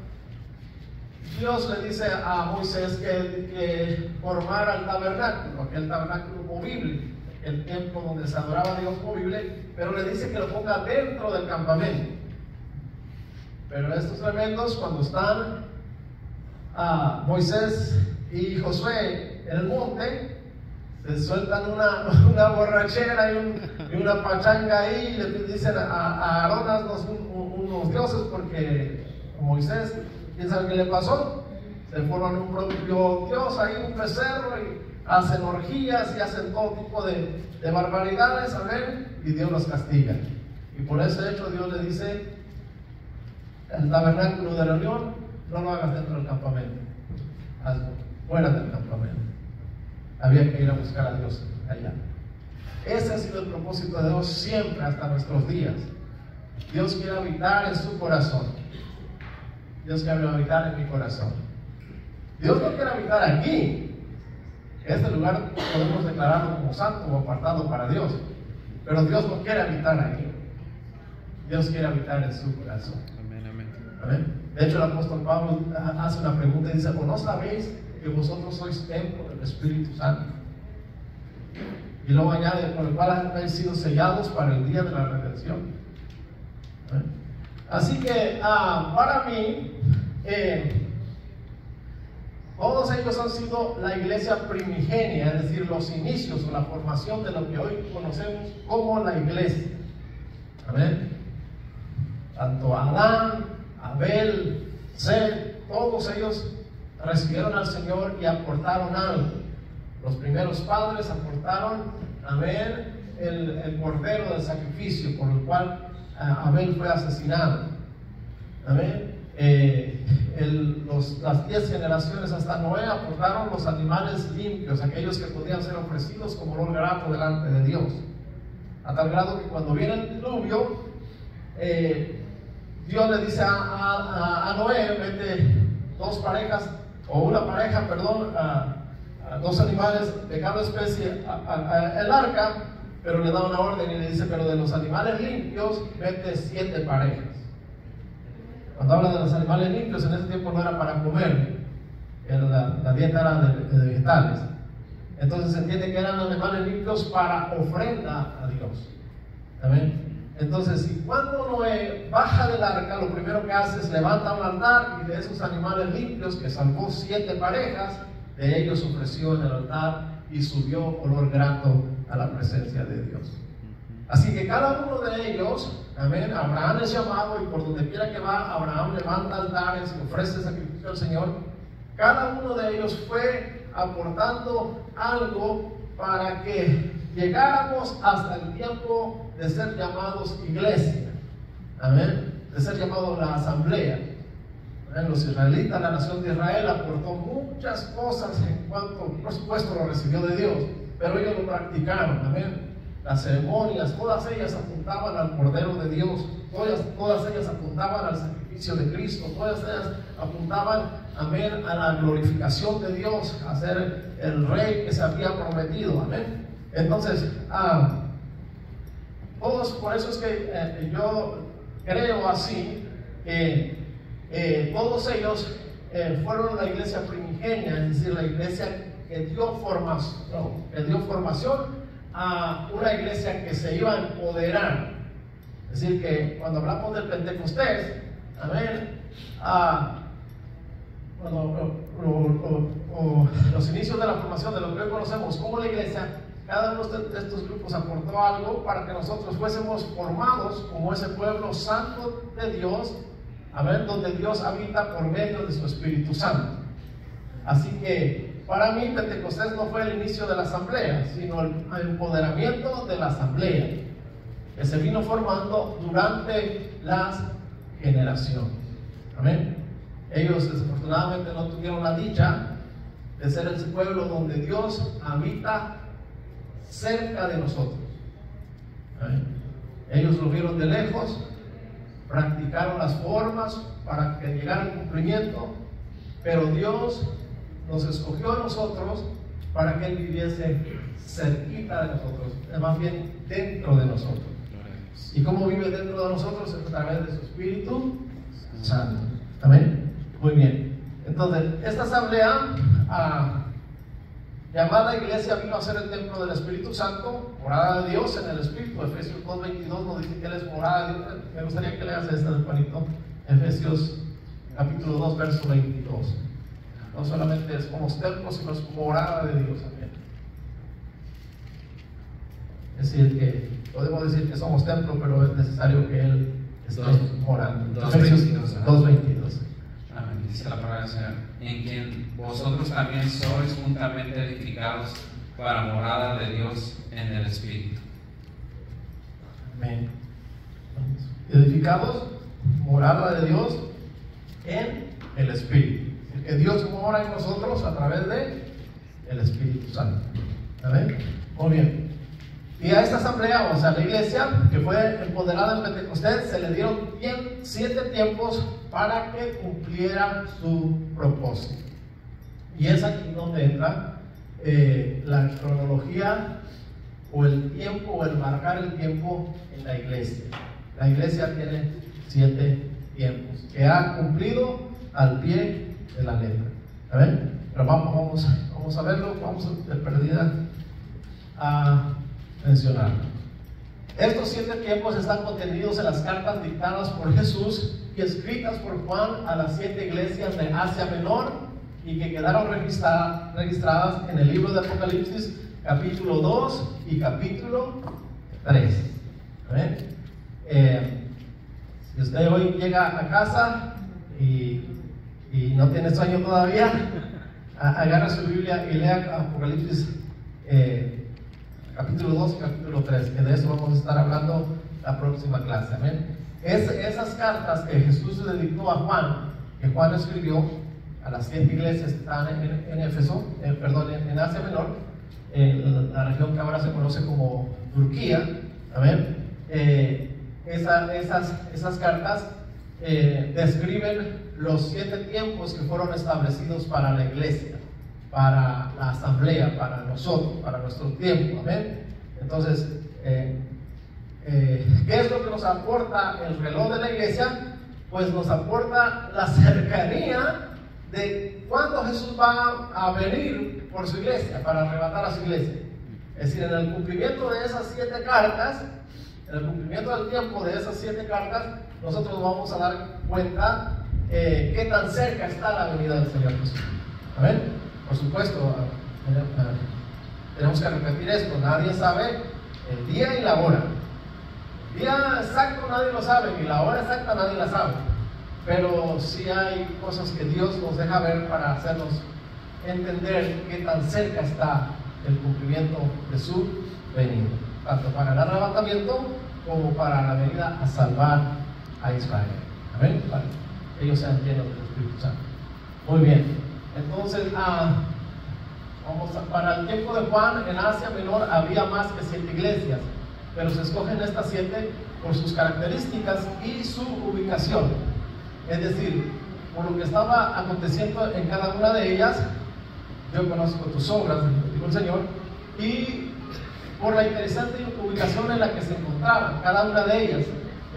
Dios le dice a Moisés que formara el tabernáculo, aquel tabernáculo movible, el templo donde se adoraba a Dios movible, pero le dice que lo ponga dentro del campamento. Pero estos tremendos, cuando están Moisés y Josué en el monte, se sueltan una borrachera y una pachanga ahí, y le dicen a Aarón, haznos unos dioses, porque Moisés, ¿quién sabe qué le pasó? Se forman un propio dios ahí, un becerro, y hacen orgías y hacen todo tipo de barbaridades, amén, y Dios los castiga. Y por ese hecho Dios le dice: el tabernáculo de reunión no lo hagas dentro del campamento, hazlo fuera del campamento. Había que ir a buscar a Dios allá. Ese ha sido el propósito de Dios siempre, hasta nuestros días. Dios quiere habitar en su corazón. Dios quiere habitar en mi corazón. Dios no quiere habitar aquí. Este lugar podemos declararlo como santo o apartado para Dios, pero Dios no quiere habitar aquí. Dios quiere habitar en su corazón. Amén, amén. Amén. De hecho, el apóstol Pablo hace una pregunta y dice: ¿o no sabéis que vosotros sois templo del Espíritu Santo? Y luego añade: por el cual habéis sido sellados para el día de la redención. ¿Eh? Así que para mí, todos ellos han sido la iglesia primigenia, es decir, los inicios o la formación de lo que hoy conocemos como la iglesia. Amén. Tanto Adán, Abel, Seth, todos ellos recibieron al Señor y aportaron algo. Los primeros padres aportaron, amén, el cordero del sacrificio por el cual Abel fue asesinado. Amén. Las 10 generaciones hasta Noé aportaron los animales limpios, aquellos que podían ser ofrecidos como olor grato delante de Dios. A tal grado que cuando viene el diluvio, Dios le dice a Noé: vete una pareja, dos animales de cada especie el arca, pero le da una orden y le dice: pero de los animales limpios, vete 7 parejas. Cuando habla de los animales limpios, en ese tiempo no era para comer, la dieta era de vegetales. Entonces se entiende que eran animales limpios para ofrenda a Dios. ¿Amén? Entonces, cuando Noé baja del arca, lo primero que hace es levanta un altar, y de esos animales limpios que salvó 7 parejas, de ellos ofreció en el altar y subió olor grato a la presencia de Dios. Así que cada uno de ellos, amén, Abraham es llamado, y por donde quiera que va, Abraham levanta altares y ofrece sacrificio al Señor. Cada uno de ellos fue aportando algo para que llegáramos hasta el tiempo de ser llamados iglesia, amén, de ser llamados la asamblea. ¿Amén? Los israelitas, la nación de Israel, aportó muchas cosas en cuanto, por supuesto, lo recibió de Dios, pero ellos lo practicaron. Amén. Las ceremonias, todas ellas apuntaban al Cordero de Dios, todas ellas apuntaban al sacrificio de Cristo, todas ellas apuntaban, amén, a la glorificación de Dios, a ser el rey que se había prometido. Amén. Entonces, todos, por eso es que yo creo así, todos ellos fueron la iglesia primigenia, es decir, la iglesia que dio formación a una iglesia que se iba a empoderar. Es decir, que cuando hablamos del Pentecostés, amén, los inicios de la formación de lo que hoy conocemos como la iglesia, cada uno de estos grupos aportó algo para que nosotros fuésemos formados como ese pueblo santo de Dios, amén, donde Dios habita por medio de su Espíritu Santo. Así que para mí Pentecostés no fue el inicio de la asamblea, sino el empoderamiento de la asamblea que se vino formando durante las generaciones. Amén. Ellos desafortunadamente no tuvieron la dicha de ser ese pueblo donde Dios habita cerca de nosotros. Amén. Ellos lo vieron de lejos, practicaron las formas para que llegara el cumplimiento, pero Dios nos escogió a nosotros para que Él viviese cerquita de nosotros, más bien dentro de nosotros. ¿Y cómo vive dentro de nosotros? A través de su Espíritu Santo. Amén. Muy bien. Entonces, esta asamblea llamada iglesia vino a ser el templo del Espíritu Santo, morada de Dios en el Espíritu. Efesios 2:22 nos dice que Él es morada de Dios. Me gustaría que leas esta del Juanito. Efesios capítulo 2, verso 22. No solamente somos templos, sino es morada de Dios también. Es decir, que podemos decir que somos templo, pero es necesario que Él esté morando. 2:22. Amén. Dice la palabra del Señor: en quien vosotros también sois juntamente edificados para morada de Dios en el Espíritu. Amén. Edificados, morada de Dios en el Espíritu. Que Dios mora en nosotros a través de el Espíritu Santo. Amén. Muy bien. Y a esta asamblea, o sea, la iglesia que fue empoderada en Pentecostés, se le dieron 7 tiempos para que cumpliera su propósito. Y es aquí donde entra la cronología o el tiempo o el marcar el tiempo en la iglesia. La iglesia tiene 7 tiempos que ha cumplido al pie de la letra. ¿Amén? Pero vamos a verlo, vamos de perdida a mencionarlo. Estos 7 tiempos están contenidos en las cartas dictadas por Jesús y escritas por Juan a las 7 iglesias de Asia Menor y que quedaron registradas en el libro de Apocalipsis capítulo 2 y capítulo 3. ¿Amén? Si usted hoy llega a casa y no tiene sueño todavía, agarra su Biblia y lea Apocalipsis capítulo 2 y capítulo 3, que de eso vamos a estar hablando la próxima clase. Amén. Esas cartas que Jesús le dictó a Juan, que Juan escribió a las 7 iglesias que están en Éfeso, en Asia Menor, en la región que ahora se conoce como Turquía. Amén. Esas cartas describen los 7 tiempos que fueron establecidos para la iglesia, para la asamblea, para nosotros, para nuestro tiempo. Amén. Entonces, ¿qué es lo que nos aporta el reloj de la iglesia? Pues nos aporta la cercanía de cuándo Jesús va a venir por su iglesia, para arrebatar a su iglesia. Es decir, en el cumplimiento de esas 7 cartas, en el cumplimiento del tiempo de esas 7 cartas, nosotros nos vamos a dar cuenta qué tan cerca está la venida del Señor Jesús. Amén. Por supuesto, tenemos que repetir esto: nadie sabe el día y la hora. El día exacto nadie lo sabe, y la hora exacta nadie la sabe. Pero sí hay cosas que Dios nos deja ver para hacernos entender qué tan cerca está el cumplimiento de su venida, tanto para el arrebatamiento como para la venida a salvar a Israel. Amén. Para que ellos sean llenos del Espíritu Santo. Muy bien. Entonces, para el tiempo de Juan en Asia Menor había más que 7 iglesias, pero se escogen estas 7 por sus características y su ubicación. Es decir, por lo que estaba aconteciendo en cada una de ellas. Yo conozco tus obras, dijo el Señor, y por la interesante ubicación en la que se encontraban cada una de ellas.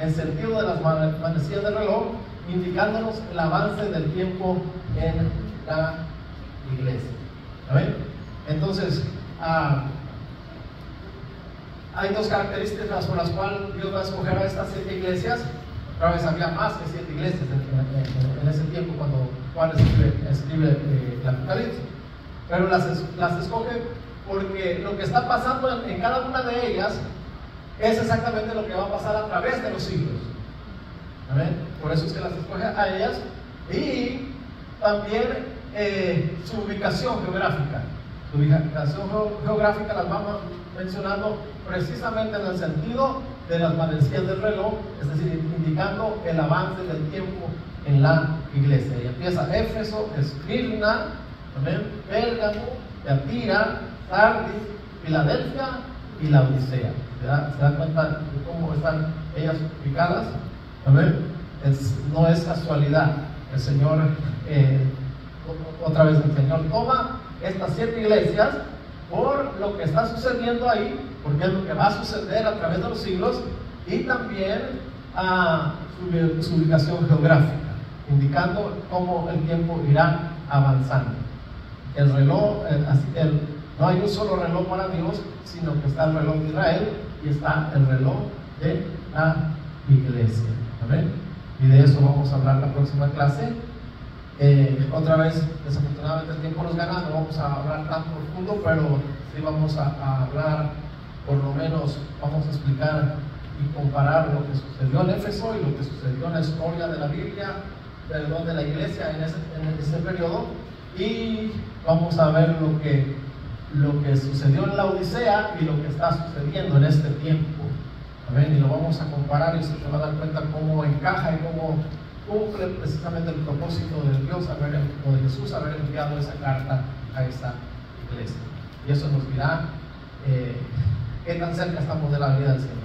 en sentido de las manecillas del reloj, indicándonos el avance del tiempo en la iglesia. ¿Amén? Entonces, hay dos características por las cuales Dios va a escoger a estas 7 iglesias. Otra vez había más que 7 iglesias en ese tiempo cuando Juan escribe el Apocalipsis, pero las escoge porque lo que está pasando en cada una de ellas es exactamente lo que va a pasar a través de los siglos. ¿Amén? Por eso es que las escoge a ellas. Y también su ubicación geográfica. Su ubicación geográfica las vamos mencionando precisamente en el sentido de las manecillas del reloj, es decir, indicando el avance del tiempo en la iglesia. Y empieza Éfeso, Esmirna, Pérgamo, Tiatira, Sardis, Filadelfia y Laodicea. ¿Se dan cuenta de cómo están ellas ubicadas? No es casualidad. El Señor, otra vez el Señor toma estas 7 iglesias por lo que está sucediendo ahí, porque es lo que va a suceder a través de los siglos, y también su ubicación geográfica, indicando cómo el tiempo irá avanzando. El reloj, no hay un solo reloj para Dios, sino que está el reloj de Israel y está el reloj de la iglesia. ¿Amén? Y de eso vamos a hablar la próxima clase. Otra vez, desafortunadamente el tiempo nos gana, no vamos a hablar tan profundo, pero sí vamos a hablar, por lo menos vamos a explicar y comparar lo que sucedió en Éfeso y lo que sucedió en la historia de la Biblia, de la iglesia en ese periodo, y vamos a ver lo que sucedió en la Odisea y lo que está sucediendo en este tiempo. ¿Amén? Y lo vamos a comparar y se va a dar cuenta cómo encaja y cómo cumple precisamente el propósito de Dios o de Jesús haber enviado esa carta a esa iglesia. Y eso nos dirá qué tan cerca estamos de la vida del Señor.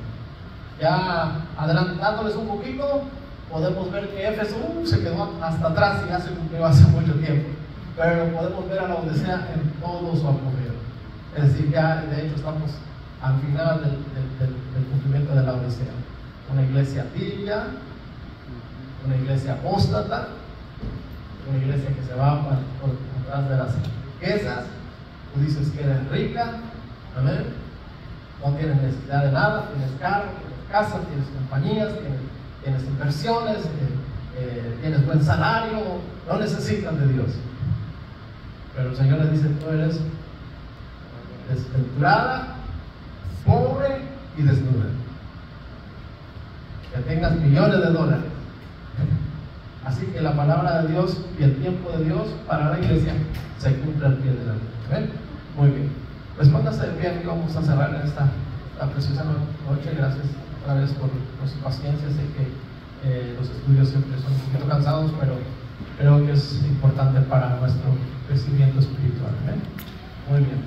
Ya adelantándoles un poquito, podemos ver que Éfeso se quedó hasta atrás y ya se cumplió hace mucho tiempo, pero podemos ver a la Odisea en todo su apogeo. Es decir, ya de hecho estamos al final del cumplimiento de la Odisea. Una iglesia tibia, una iglesia apóstata, una iglesia que se va por detrás de las riquezas. Tú dices que eres rica, amén, no tienes necesidad de nada, tienes carro, tienes casa, tienes compañías, tienes inversiones, tienes buen salario, no necesitas de Dios. Pero el Señor les dice: tú eres desventurada, pobre y desnuda. Que tengas millones de dólares. Así que la palabra de Dios y el tiempo de Dios para la iglesia se cumple al pie de la letra. Muy bien. Pues pónganse de pie y vamos a cerrar en esta preciosa noche. Gracias otra vez por su paciencia. Sé que los estudios siempre son un poquito cansados, pero creo que es importante para nuestro crecimiento espiritual. Muy bien.